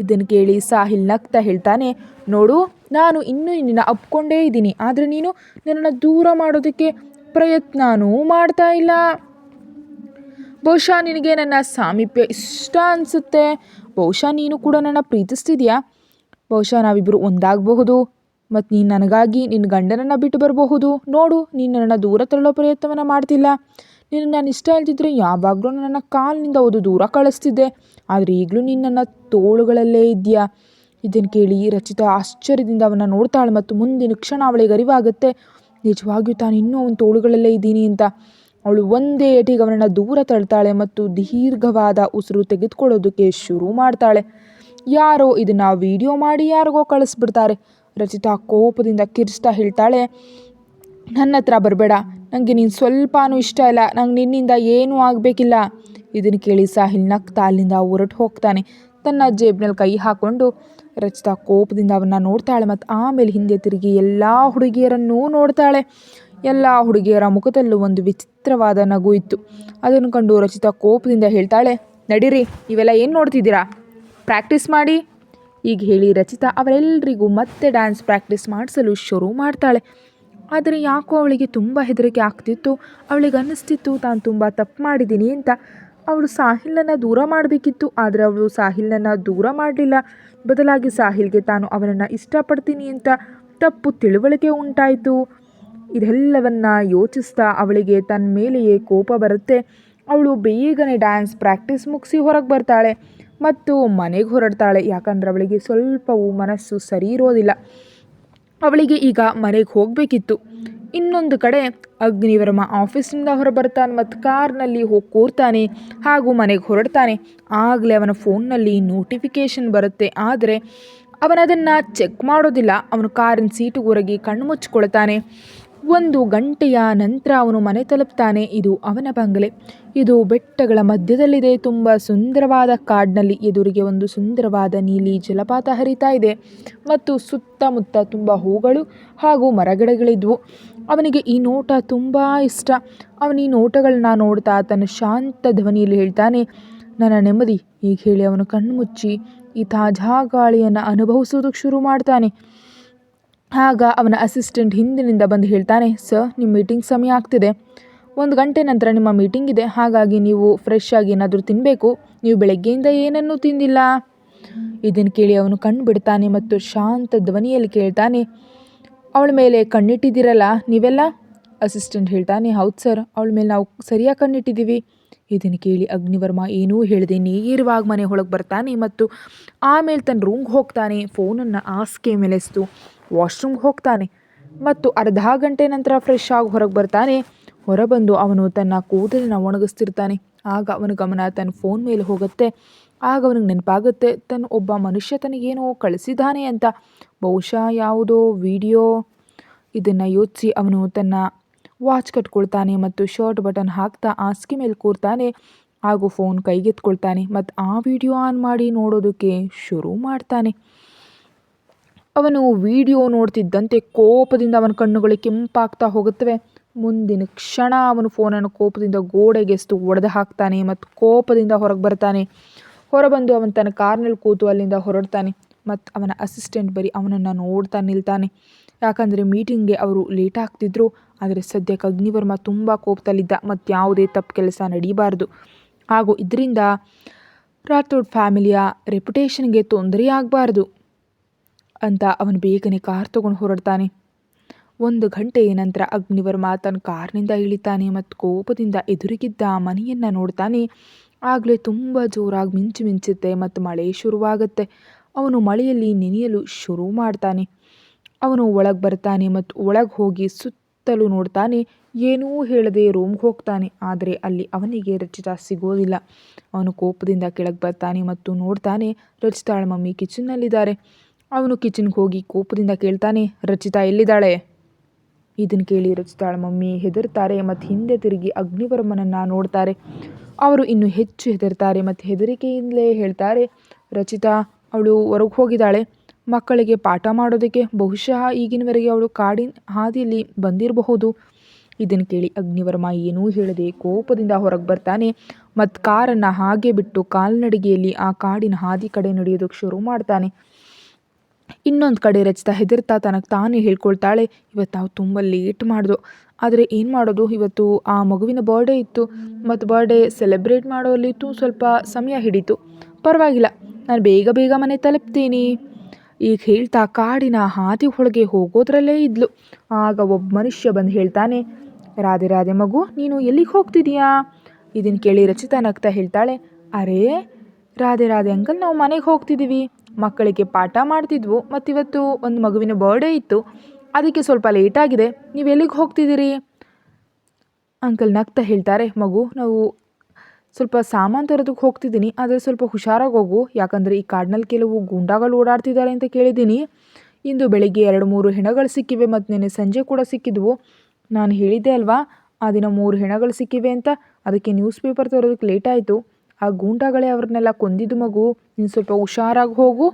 ಇದನ್ನು ಕೇಳಿ ಸಾಹಿಲ್ ನಗ್ತಾ ಹೇಳ್ತಾನೆ, ನೋಡು, ನಾನು ಇನ್ನೂ ನಿನ್ನ ಅಪ್ಕೊಂಡೇ ಇದ್ದೀನಿ, ಆದರೆ ನೀನು ನನ್ನನ್ನು ದೂರ ಮಾಡೋದಕ್ಕೆ ಪ್ರಯತ್ನವೂ ಮಾಡ್ತಾ ಇಲ್ಲ. ಬಹುಶಃ ನಿನಗೆ ನನ್ನ ಸಾಮೀಪ್ಯ ಇಷ್ಟ ಅನಿಸುತ್ತೆ, ಬಹುಶಃ ನೀನು ಕೂಡ ನನ್ನ ಪ್ರೀತಿಸ್ತಿದೆಯಾ. ಬಹುಶಃ ನಾವಿಬ್ಬರು ಒಂದಾಗಬಹುದು ಮತ್ತು ನೀನು ನನಗಾಗಿ ನಿನ್ನ ಗಂಡನನ್ನು ಬಿಟ್ಟು ಬರಬಹುದು. ನೋಡು, ನೀನು ನನ್ನನ್ನು ದೂರ ತಳ್ಳೋ ಪ್ರಯತ್ನವನ್ನು ಮಾಡ್ತಿಲ್ಲ. ನಿನಗೆ ನಾನು ಇಷ್ಟ ಇಲ್ದಿದ್ರೆ ಯಾವಾಗಲೂ ನನ್ನ ಕಾಲಿನಿಂದ ಓದು ದೂರ ಕಳಿಸ್ತಿದ್ದೆ, ಆದರೆ ಈಗಲೂ ನೀನು ನನ್ನ ತೋಳುಗಳಲ್ಲೇ ಇದೆಯಾ. ಇದನ್ನು ಕೇಳಿ ರಚಿತಾ ಆಶ್ಚರ್ಯದಿಂದ ಅವನ್ನ ನೋಡ್ತಾಳೆ ಮತ್ತು ಮುಂದಿನ ಕ್ಷಣ ಅವಳಿಗೆ ಅರಿವಾಗುತ್ತೆ, ನಿಜವಾಗಿಯೂ ತಾನು ಇನ್ನೂ ಅವನ ತೋಳುಗಳಲ್ಲೇ ಇದ್ದೀನಿ ಅಂತ. ಅವಳು ಒಂದೇ ಏಟಿಗೆ ಅವನನ್ನು ದೂರ ತಳ್ತಾಳೆ ಮತ್ತು ದೀರ್ಘವಾದ ಉಸಿರು ತೆಗೆದುಕೊಳ್ಳೋದಕ್ಕೆ ಶುರು ಮಾಡ್ತಾಳೆ. ಯಾರೋ ಇದನ್ನು ವಿಡಿಯೋ ಮಾಡಿ ಯಾರಿಗೋ ಕಳಿಸ್ಬಿಡ್ತಾರೆ. ರಚಿತಾ ಕೋಪದಿಂದ ಕಿರಿಸ್ತಾ ಹೇಳ್ತಾಳೆ, ನನ್ನ ಹತ್ರ ಬರಬೇಡ, ನನಗೆ ನೀನು ಸ್ವಲ್ಪನೂ ಇಷ್ಟ ಇಲ್ಲ, ನಂಗೆ ನಿನ್ನಿಂದ ಏನೂ ಆಗಬೇಕಿಲ್ಲ. ಇದನ್ನು ಕೇಳಿ ಸಾಹಿಲ್ ನಗ್ತಾ ಅಲ್ಲಿಂದ ಹೊರಟು ಹೋಗ್ತಾನೆ. ತನ್ನ ಜೇಬ್ನಲ್ಲಿ ಕೈ ಹಾಕ್ಕೊಂಡು ರಚಿತಾ ಕೋಪದಿಂದ ಅವನ್ನ ನೋಡ್ತಾಳೆ ಮತ್ತು ಆಮೇಲೆ ಹಿಂದೆ ತಿರುಗಿ ಎಲ್ಲ ಹುಡುಗಿಯರನ್ನೂ ನೋಡ್ತಾಳೆ. ಎಲ್ಲ ಹುಡುಗಿಯರ ಮುಖದಲ್ಲೂ ಒಂದು ವಿಚಿತ್ರವಾದ ನಗು ಇತ್ತು. ಅದನ್ನು ಕಂಡು ರಚಿತಾ ಕೋಪದಿಂದ ಹೇಳ್ತಾಳೆ, ನಡೀರಿ, ನೀವೆಲ್ಲ ಏನು ನೋಡ್ತಿದ್ದೀರಾ, ಪ್ರಾಕ್ಟೀಸ್ ಮಾಡಿ. ಈಗ ಹೇಳಿ ರಚಿತಾ ಅವರೆಲ್ಲರಿಗೂ ಮತ್ತೆ ಡ್ಯಾನ್ಸ್ ಪ್ರಾಕ್ಟೀಸ್ ಮಾಡಿಸಲು ಶುರು ಮಾಡ್ತಾಳೆ. ಆದರೆ ಯಾಕೋ ಅವಳಿಗೆ ತುಂಬ ಹೆದರಿಕೆ ಆಗ್ತಿತ್ತು. ಅವಳಿಗೆ ಅನ್ನಿಸ್ತಿತ್ತು ತಾನು ತುಂಬ ತಪ್ಪು ಮಾಡಿದ್ದೀನಿ ಅಂತ. ಅವಳು ಸಾಹಿಲನ್ನು ದೂರ ಮಾಡಬೇಕಿತ್ತು, ಆದರೆ ಅವಳು ಸಾಹಿಲನ್ನು ದೂರ ಮಾಡಲಿಲ್ಲ. ಬದಲಾಗಿ ಸಾಹಿಲ್ಗೆ ತಾನು ಅವನನ್ನು ಇಷ್ಟಪಡ್ತೀನಿ ಅಂತ ತಪ್ಪು ತಿಳುವಳಿಕೆ ಉಂಟಾಯಿತು. ಇದೆಲ್ಲವನ್ನ ಯೋಚಿಸ್ತಾ ಅವಳಿಗೆ ತನ್ನ ಮೇಲೆಯೇ ಕೋಪ ಬರುತ್ತೆ. ಅವಳು ಬೇಗನೆ ಡ್ಯಾನ್ಸ್ ಪ್ರಾಕ್ಟೀಸ್ ಮುಗಿಸಿ ಹೊರಗೆ ಬರ್ತಾಳೆ ಮತ್ತು ಮನೆಗೆ ಹೊರಡ್ತಾಳೆ. ಯಾಕಂದರೆ ಅವಳಿಗೆ ಸ್ವಲ್ಪವೂ ಮನಸ್ಸು ಸರಿ ಇರೋದಿಲ್ಲ. ಅವಳಿಗೆ ಈಗ ಮನೆಗೆ ಹೋಗಬೇಕಿತ್ತು. ಇನ್ನೊಂದು ಕಡೆ ಅಗ್ನಿವರ್ಮ ಆಫೀಸ್ನಿಂದ ಹೊರಬರ್ತಾನೆ ಮತ್ತು ಕಾರ್ನಲ್ಲಿ ಹೋಗಿ ಕೂರ್ತಾನೆ ಹಾಗೂ ಮನೆಗೆ ಹೊರಡ್ತಾನೆ. ಆಗಲೇ ಅವನ ಫೋನ್ನಲ್ಲಿ ನೋಟಿಫಿಕೇಷನ್ ಬರುತ್ತೆ. ಆದರೆ ಅವನದನ್ನು ಚೆಕ್ ಮಾಡೋದಿಲ್ಲ. ಅವನು ಕಾರಿನ ಸೀಟು ಹೊರಗೆ ಕಣ್ಣು ಮುಚ್ಚಿಕೊಳ್ತಾನೆ. 1 ಗಂಟೆಯ ನಂತರ ಅವನು ಮನೆ ತಲುಪ್ತಾನೆ. ಇದು ಅವನ ಬಂಗಲೆ. ಇದು ಬೆಟ್ಟಗಳ ಮಧ್ಯದಲ್ಲಿದೆ. ತುಂಬ ಸುಂದರವಾದ ಕಾಡಿನಲ್ಲಿ ಎದುರಿಗೆ ಒಂದು ಸುಂದರವಾದ ನೀಲಿ ಜಲಪಾತ ಹರಿತಾ ಇದೆ ಮತ್ತು ಸುತ್ತಮುತ್ತ ತುಂಬ ಹೂಗಳು ಹಾಗೂ ಮರಗಿಡಗಳಿದ್ವು. ಅವನಿಗೆ ಈ ನೋಟ ತುಂಬ ಇಷ್ಟ. ಅವನು ಈ ನೋಟಗಳನ್ನ ನೋಡ್ತಾ ತನ್ನ ಶಾಂತ ಧ್ವನಿಯಲ್ಲಿ ಹೇಳ್ತಾನೆ, ನನ್ನ ನೆಮ್ಮದಿ. ಈಗ ಹೇಳಿ ಅವನು ಕಣ್ಣು ಮುಚ್ಚಿ ಈ ತಾಜಾ ಗಾಳಿಯನ್ನು ಅನುಭವಿಸೋದಕ್ಕೆ ಶುರು ಮಾಡ್ತಾನೆ. ಆಗ ಅವನ ಅಸಿಸ್ಟೆಂಟ್ ಹಿಂದಿನಿಂದ ಬಂದು ಹೇಳ್ತಾನೆ, ಸರ್, ನಿಮ್ಮ ಮೀಟಿಂಗ್ ಸಮಯ ಆಗ್ತಿದೆ. 1 ಗಂಟೆ ನಂತರ ನಿಮ್ಮ ಮೀಟಿಂಗ್ ಇದೆ. ಹಾಗಾಗಿ ನೀವು ಫ್ರೆಶ್ ಆಗಿ ಏನಾದರೂ ತಿನ್ನಬೇಕು. ನೀವು ಬೆಳಗ್ಗೆಯಿಂದ ಏನನ್ನೂ ತಿಂದಿಲ್ಲ. ಇದನ್ನು ಕೇಳಿ ಅವನು ಕಣ್ಣು ಬಿಡ್ತಾನೆ ಮತ್ತು ಶಾಂತ ಧ್ವನಿಯಲ್ಲಿ ಕೇಳ್ತಾನೆ, ಅವಳ ಮೇಲೆ ಕಣ್ಣಿಟ್ಟಿದ್ದೀರಲ್ಲ ನೀವೆಲ್ಲ? ಅಸಿಸ್ಟೆಂಟ್ ಹೇಳ್ತಾನೆ, ಹೌದು ಸರ್, ಅವಳ ಮೇಲೆ ನಾವು ಸರಿಯಾಗಿ ಕಣ್ಣಿಟ್ಟಿದ್ದೀವಿ. ಇದನ್ನು ಕೇಳಿ ಅಗ್ನಿವರ್ಮ ಏನೂ ಹೇಳದೆ ನೇರವಾಗಿ ಮನೆ ಒಳಗೆ ಬರ್ತಾನೆ ಮತ್ತು ಆಮೇಲೆ ತನ್ನ ರೂಮ್ಗೆ ಹೋಗ್ತಾನೆ. ಫೋನನ್ನು ಹಾಸಿಗೆ ಮೇಲೆಸ್ತು ವಾಶ್ರೂಮ್ಗೆ ಹೋಗ್ತಾನೆ ಮತ್ತು ಅರ್ಧ ಗಂಟೆ ನಂತರ ಫ್ರೆಶ್ ಆಗಿ ಹೊರಗೆ ಬರ್ತಾನೆ. ಹೊರಬಂದು ಅವನು ತನ್ನ ಕೂದಲನ್ನು ಒಣಗಿಸ್ತಿರ್ತಾನೆ. ಆಗ ಅವನ ಗಮನ ತನ್ನ ಫೋನ್ ಮೇಲೆ ಹೋಗುತ್ತೆ. ಆಗ ಅವನಿಗೆ ನೆನಪಾಗುತ್ತೆ, ಒಬ್ಬ ಮನುಷ್ಯ ತನಗೇನೋ ಕಳಿಸಿದ್ದಾನೆ ಅಂತ, ಬಹುಶಃ ಯಾವುದೋ ವಿಡಿಯೋ. ಇದನ್ನು ಯೋಚಿಸಿ ಅವನು ತನ್ನ ವಾಚ್ ಕಟ್ಕೊಳ್ತಾನೆ ಮತ್ತು ಶರ್ಟ್ ಬಟನ್ ಹಾಕ್ತಾ ಹಾಸಿಗೆ ಮೇಲೆ ಕೂರ್ತಾನೆ ಹಾಗೂ ಫೋನ್ ಕೈಗೆತ್ಕೊಳ್ತಾನೆ ಮತ್ತು ಆ ವಿಡಿಯೋ ಆನ್ ಮಾಡಿ ನೋಡೋದಕ್ಕೆ ಶುರು ಮಾಡ್ತಾನೆ. ಅವನು ವಿಡಿಯೋ ನೋಡ್ತಿದ್ದಂತೆ ಕೋಪದಿಂದ ಅವನ ಕಣ್ಣುಗಳು ಕೆಂಪಾಗ್ತಾ ಹೋಗುತ್ತವೆ. ಮುಂದಿನ ಕ್ಷಣ ಅವನು ಫೋನನ್ನು ಕೋಪದಿಂದ ಗೋಡೆಗೆಸ್ತು ಒಡೆದು ಹಾಕ್ತಾನೆ ಮತ್ತು ಕೋಪದಿಂದ ಹೊರಗೆ ಬರ್ತಾನೆ. ಹೊರಬಂದು ಅವನು ತನ್ನ ಕಾರ್ನಲ್ಲಿ ಕೂತು ಅಲ್ಲಿಂದ ಹೊರಡ್ತಾನೆ ಮತ್ತು ಅವನ ಅಸಿಸ್ಟೆಂಟ್ ಬರೀ ಅವನನ್ನು ನೋಡ್ತಾ ನಿಲ್ತಾನೆ. ಯಾಕಂದರೆ ಮೀಟಿಂಗ್ಗೆ ಅವರು ಲೇಟ್ ಆಗ್ತಿದ್ರು. ಆದರೆ ಸದ್ಯಕ್ಕೆ ಅಗ್ನಿವರ್ಮ ತುಂಬ ಕೋಪದಲ್ಲಿದ್ದ ಮತ್ತು ಯಾವುದೇ ತಪ್ಪು ಕೆಲಸ ನಡೀಬಾರ್ದು ಹಾಗೂ ಇದರಿಂದ ರಾಥೋಡ್ ಫ್ಯಾಮಿಲಿಯ ರೆಪ್ಯುಟೇಷನ್ಗೆ ತೊಂದರೆ ಆಗಬಾರ್ದು ಅಂತ ಅವನು ಬೇಗನೆ ಕಾರ್ ತೊಗೊಂಡು ಹೊರಡ್ತಾನೆ. 1 ಗಂಟೆಯ ನಂತರ ಅಗ್ನಿವರ್ಮ ತನ್ನ ಕಾರ್ನಿಂದ ಇಳಿತಾನೆ ಮತ್ತು ಕೋಪದಿಂದ ಎದುರಿಗಿದ್ದ ಮನೆಯನ್ನು ನೋಡ್ತಾನೆ. ಆಗಲೇ ತುಂಬ ಜೋರಾಗಿ ಮಿಂಚು ಮಿಂಚುತ್ತೆ ಮತ್ತು ಮಳೆ ಶುರುವಾಗುತ್ತೆ. ಅವನು ಮಳೆಯಲ್ಲಿ ನೆನೆಯಲು ಶುರು ಮಾಡ್ತಾನೆ. ಅವನು ಒಳಗೆ ಬರ್ತಾನೆ ಮತ್ತು ಒಳಗೆ ಹೋಗಿ ಸುತ್ತಲೂ ನೋಡ್ತಾನೆ. ಏನೂ ಹೇಳದೆ ರೂಮ್ಗೆ ಹೋಗ್ತಾನೆ. ಆದರೆ ಅಲ್ಲಿ ಅವನಿಗೆ ರಚಿತಾ ಸಿಗೋದಿಲ್ಲ. ಅವನು ಕೋಪದಿಂದ ಕೆಳಗೆ ಬರ್ತಾನೆ ಮತ್ತು ನೋಡ್ತಾನೆ ರಚಿತಾಳ ಮಮ್ಮಿ ಕಿಚನ್ನಲ್ಲಿದ್ದಾರೆ. ಅವನು ಕಿಚನ್ಗೆ ಹೋಗಿ ಕೋಪದಿಂದ ಕೇಳ್ತಾನೆ, ರಚಿತಾ ಎಲ್ಲಿದ್ದಾಳೆ? ಇದನ್ನು ಕೇಳಿ ರಚಿತಾಳ ಮಮ್ಮಿ ಹೆದರ್ತಾರೆ ಮತ್ತು ಹಿಂದೆ ತಿರುಗಿ ಅಗ್ನಿವರ್ಮನನ್ನು ನೋಡ್ತಾರೆ. ಅವರು ಇನ್ನೂ ಹೆಚ್ಚು ಹೆದರ್ತಾರೆ ಮತ್ತು ಹೆದರಿಕೆಯಿಂದಲೇ ಹೇಳ್ತಾರೆ, ರಚಿತಾ ಅವಳು ಹೊರಗೆ ಹೋಗಿದ್ದಾಳೆ ಮಕ್ಕಳಿಗೆ ಪಾಠ ಮಾಡೋದಕ್ಕೆ. ಬಹುಶಃ ಈಗಿನವರೆಗೆ ಅವಳು ಕಾಡಿನ ಹಾದಿಯಲ್ಲಿ ಬಂದಿರಬಹುದು. ಇದನ್ನು ಕೇಳಿ ಅಗ್ನಿವರ್ಮ ಏನೂ ಹೇಳದೆ ಕೋಪದಿಂದ ಹೊರಗೆ ಬರ್ತಾನೆ ಮತ್ತು ಕಾರನ್ನು ಹಾಗೆ ಬಿಟ್ಟು ಕಾಲ್ನಡಿಗೆಯಲ್ಲಿ ಆ ಕಾಡಿನ ಹಾದಿ ಕಡೆ ನಡೆಯೋದಕ್ಕೆ ಶುರು ಮಾಡ್ತಾನೆ. ಇನ್ನೊಂದು ಕಡೆ ರಚಿತಾ ಹೆದರ್ತಾ ತನಗೆ ತಾನೇ ಹೇಳ್ಕೊಳ್ತಾಳೆ, ಇವತ್ತು ನಾವು ತುಂಬ ಲೇಟ್ ಮಾಡಿದೋ. ಆದರೆ ಏನು ಮಾಡೋದು, ಇವತ್ತು ಆ ಮಗುವಿನ ಬರ್ಡೇ ಇತ್ತು ಮತ್ತು ಬರ್ಡೇ ಸೆಲೆಬ್ರೇಟ್ ಮಾಡೋಲ್ಲಿತ್ತು ಸ್ವಲ್ಪ ಸಮಯ ಹಿಡಿತು. ಪರವಾಗಿಲ್ಲ, ನಾನು ಬೇಗ ಬೇಗ ಮನೆ ತಲುಪ್ತೀನಿ. ಈಗ ಹೇಳ್ತಾ ಕಾಡಿನ ಹಾದಿ ಒಳಗೆ ಹೋಗೋದ್ರಲ್ಲೇ ಇದ್ಲು. ಆಗ ಒಬ್ಬ ಮನುಷ್ಯ ಬಂದು ಹೇಳ್ತಾನೆ, ರಾಧೆ ರಾಧೆ ಮಗು, ನೀನು ಎಲ್ಲಿಗೆ ಹೋಗ್ತಿದೀಯಾ? ಇದನ್ನು ಕೇಳಿ ರಚಿತಾ ನಗ್ತಾ ಹೇಳ್ತಾಳೆ, ಅರೇ ರಾಧೆ ರಾಧೆ ಅಂಕಲ್, ನಾವು ಮನೆಗೆ ಹೋಗ್ತಿದ್ದೀವಿ. ಮಕ್ಕಳಿಗೆ ಪಾಠ ಮಾಡ್ತಿದ್ವು ಮತ್ತು ಇವತ್ತು ಒಂದು ಮಗುವಿನ ಬರ್ಡೇ ಇತ್ತು, ಅದಕ್ಕೆ ಸ್ವಲ್ಪ ಲೇಟಾಗಿದೆ. ನೀವು ಎಲ್ಲಿಗೆ ಹೋಗ್ತಿದ್ದೀರಿ? ಅಂಕಲ್ ನಗ್ತಾ ಹೇಳ್ತಾರೆ, ಮಗು ನಾವು ಸ್ವಲ್ಪ ಸಾಮಾನು ತರೋದಕ್ಕೆ ಹೋಗ್ತಿದ್ದೀನಿ, ಆದರೆ ಸ್ವಲ್ಪ ಹುಷಾರಾಗಿ ಹೋಗು. ಯಾಕಂದರೆ ಈ ಕಾಡಿನಲ್ಲಿ ಕೆಲವು ಗೂಂಡಾಗಳು ಓಡಾಡ್ತಿದ್ದಾರೆ ಅಂತ ಕೇಳಿದ್ದೀನಿ. ಇಂದು ಬೆಳಿಗ್ಗೆ 2-3 ಹೆಣಗಳು ಸಿಕ್ಕಿವೆ ಮತ್ತು ನೆನ್ನೆ ಸಂಜೆ ಕೂಡ ಸಿಕ್ಕಿದ್ವು. ನಾನು ಹೇಳಿದ್ದೆ ಅಲ್ವಾ ಆ ದಿನ 3 ಹೆಣಗಳು ಸಿಕ್ಕಿವೆ ಅಂತ. ಅದಕ್ಕೆ ನ್ಯೂಸ್ ಪೇಪರ್ ತರೋದಕ್ಕೆ ಲೇಟ್ ಆಯಿತು. ಆ ಗೂಂಡಾಗಳೇ ಅವ್ರನ್ನೆಲ್ಲ ಕೊಂದಿದ್ದು ಮಗು, ನೀನು ಸ್ವಲ್ಪ ಹುಷಾರಾಗಿ ಹೋಗು.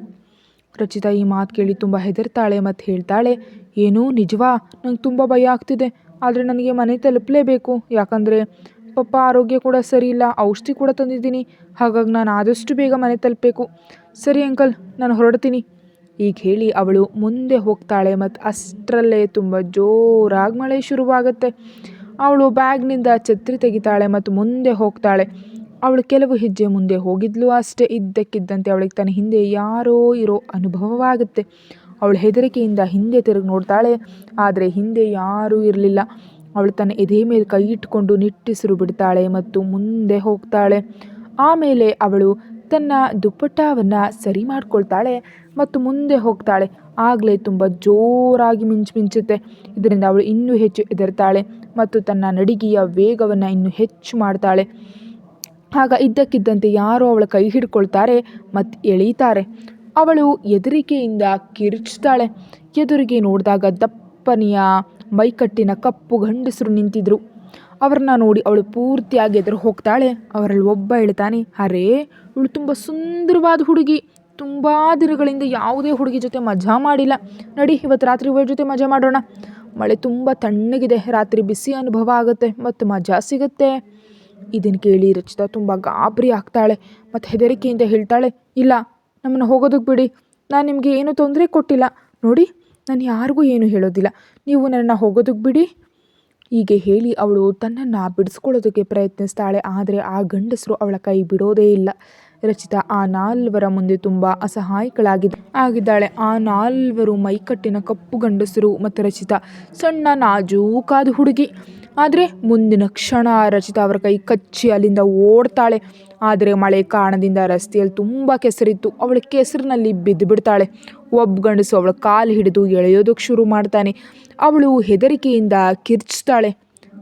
ರಚಿತಾ ಈ ಮಾತು ಕೇಳಿ ತುಂಬ ಹೆದರ್ತಾಳೆ ಮತ್ತು ಹೇಳ್ತಾಳೆ, ಏನೂ ನಿಜವಾ? ನಂಗೆ ತುಂಬ ಭಯ ಆಗ್ತಿದೆ. ಆದರೆ ನನಗೆ ಮನೆ ತಲುಪಲೇಬೇಕು. ಯಾಕಂದರೆ ಪಪ್ಪ ಆರೋಗ್ಯ ಕೂಡ ಸರಿ ಇಲ್ಲ, ಔಷಧಿ ಕೂಡ ತಂದಿದ್ದೀನಿ. ಹಾಗಾಗಿ ನಾನು ಆದಷ್ಟು ಬೇಗ ಮನೆ ತಲುಪಬೇಕು. ಸರಿ ಅಂಕಲ್, ನಾನು ಹೊರಡ್ತೀನಿ. ಈಗ ಹೇಳಿ ಅವಳು ಮುಂದೆ ಹೋಗ್ತಾಳೆ ಮತ್ತು ಅಷ್ಟರಲ್ಲೇ ತುಂಬ ಜೋರಾಗಿ ಮಳೆ ಶುರುವಾಗುತ್ತೆ. ಅವಳು ಬ್ಯಾಗ್ನಿಂದ ಛತ್ರಿ ತೆಗಿತಾಳೆ ಮತ್ತು ಮುಂದೆ ಹೋಗ್ತಾಳೆ. ಅವಳು ಕೆಲವು ಹೆಜ್ಜೆ ಮುಂದೆ ಹೋಗಿದ್ಲು ಅಷ್ಟೇ, ಇದ್ದಕ್ಕಿದ್ದಂತೆ ಅವಳಿಗೆ ತನ್ನ ಹಿಂದೆ ಯಾರೋ ಇರೋ ಅನುಭವವಾಗುತ್ತೆ. ಅವಳು ಹೆದರಿಕೆಯಿಂದ ಹಿಂದೆ ತಿರುಗಿ ನೋಡ್ತಾಳೆ, ಆದರೆ ಹಿಂದೆ ಯಾರೂ ಇರಲಿಲ್ಲ. ಅವಳು ತನ್ನ ಎದೆ ಮೇಲೆ ಕೈ ಇಟ್ಕೊಂಡು ನಿಟ್ಟುಸಿರು ಬಿಡ್ತಾಳೆ ಮತ್ತು ಮುಂದೆ ಹೋಗ್ತಾಳೆ. ಆಮೇಲೆ ಅವಳು ತನ್ನ ದುಪ್ಪಟ್ಟವನ್ನು ಸರಿ ಮಾಡ್ಕೊಳ್ತಾಳೆ ಮತ್ತು ಮುಂದೆ ಹೋಗ್ತಾಳೆ. ಆಗಲೇ ತುಂಬ ಜೋರಾಗಿ ಮಿಂಚುತ್ತೆ. ಇದರಿಂದ ಅವಳು ಇನ್ನೂ ಹೆಚ್ಚು ಹೆದರ್ತಾಳೆ ಮತ್ತು ತನ್ನ ನಡಿಗೆಯ ವೇಗವನ್ನು ಇನ್ನೂ ಹೆಚ್ಚು ಮಾಡ್ತಾಳೆ. ಆಗ ಇದ್ದಕ್ಕಿದ್ದಂತೆ ಯಾರೋ ಅವಳ ಕೈ ಹಿಡ್ಕೊಳ್ತಾರೆ ಮತ್ತು ಎಳೀತಾರೆ. ಅವಳು ಹೆದರಿಕೆಯಿಂದ ಕಿರುಚ್ತಾಳೆ. ಎದುರಿಗೆ ನೋಡಿದಾಗ ದಪ್ಪನೆಯ ಮೈಕಟ್ಟಿನ ಕಪ್ಪು ಗಂಡಸರು ನಿಂತಿದ್ರು. ಅವ್ರನ್ನ ನೋಡಿ ಅವಳು ಪೂರ್ತಿಯಾಗಿ ಎದುರು ಹೋಗ್ತಾಳೆ. ಅವರಲ್ಲಿ ಒಬ್ಬ ಹೇಳ್ತಾನೆ, ಅರೇ ಇವಳು ತುಂಬ ಸುಂದರವಾದ ಹುಡುಗಿ, ತುಂಬ ದಿನಗಳಿಂದ ಯಾವುದೇ ಹುಡುಗಿ ಜೊತೆ ಮಜಾ ಮಾಡಿಲ್ಲ. ನಡಿ ಇವತ್ತು ರಾತ್ರಿ ಇವಳ ಜೊತೆ ಮಜಾ ಮಾಡೋಣ. ಮಳೆ ತುಂಬ ತಣ್ಣಗಿದೆ, ರಾತ್ರಿ ಬಿಸಿ ಅನುಭವ ಆಗುತ್ತೆ ಮತ್ತು ಮಜಾ ಸಿಗುತ್ತೆ. ಇದನ್ನು ಕೇಳಿ ರಚಿತಾ ತುಂಬ ಗಾಬರಿ ಆಗ್ತಾಳೆ ಮತ್ತು ಹೆದರಿಕೆಯಿಂದ ಹೇಳ್ತಾಳೆ, ಇಲ್ಲ, ನಮ್ಮನ್ನು ಹೋಗೋದಕ್ಕೆ ಬಿಡಿ. ನಾನು ನಿಮಗೆ ಏನೂ ತೊಂದರೆ ಕೊಟ್ಟಿಲ್ಲ. ನೋಡಿ, ನಾನು ಯಾರಿಗೂ ಏನೂ ಹೇಳೋದಿಲ್ಲ. ನೀವು ನನ್ನನ್ನು ಹೋಗೋದಕ್ಕೆ ಬಿಡಿ. ಹೀಗೆ ಹೇಳಿ ಅವಳು ತನ್ನನ್ನು ಬಿಡಿಸ್ಕೊಳ್ಳೋದಕ್ಕೆ ಪ್ರಯತ್ನಿಸ್ತಾಳೆ. ಆದರೆ ಆ ಗಂಡಸರು ಅವಳ ಕೈ ಬಿಡೋದೇ ಇಲ್ಲ. ರಚಿತಾ ಆ ನಾಲ್ವರ ಮುಂದೆ ತುಂಬ ಆಗಿದ್ದಾಳೆ. ಆ ನಾಲ್ವರು ಮೈಕಟ್ಟಿನ ಕಪ್ಪು ಗಂಡಸರು ಮತ್ತು ರಚಿತಾ ಸಣ್ಣ ನಾಜೂಕಾದ ಹುಡುಗಿ. ಆದರೆ ಮುಂದಿನ ಕ್ಷಣ ರಚಿತಾ ಅವರ ಕೈ ಕಚ್ಚಿ ಅಲ್ಲಿಂದ ಓಡ್ತಾಳೆ. ಆದರೆ ಮಳೆ ಕಾರಣದಿಂದ ರಸ್ತೆಯಲ್ಲಿ ತುಂಬ ಕೆಸರಿತ್ತು. ಅವಳ ಕೆಸರಿನಲ್ಲಿ ಬಿದ್ದು ಬಿಡ್ತಾಳೆ. ಒಬ್ಬ ಗಂಡಸು ಅವಳ ಕಾಲು ಹಿಡಿದು ಎಳೆಯೋದಕ್ಕೆ ಶುರು ಮಾಡ್ತಾನೆ. ಅವಳು ಹೆದರಿಕೆಯಿಂದ ಕಿರ್ಚ್ತಾಳೆ.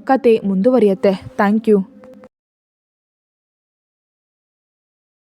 ಕತೆ ಮುಂದುವರಿಯುತ್ತೆ. Thank you.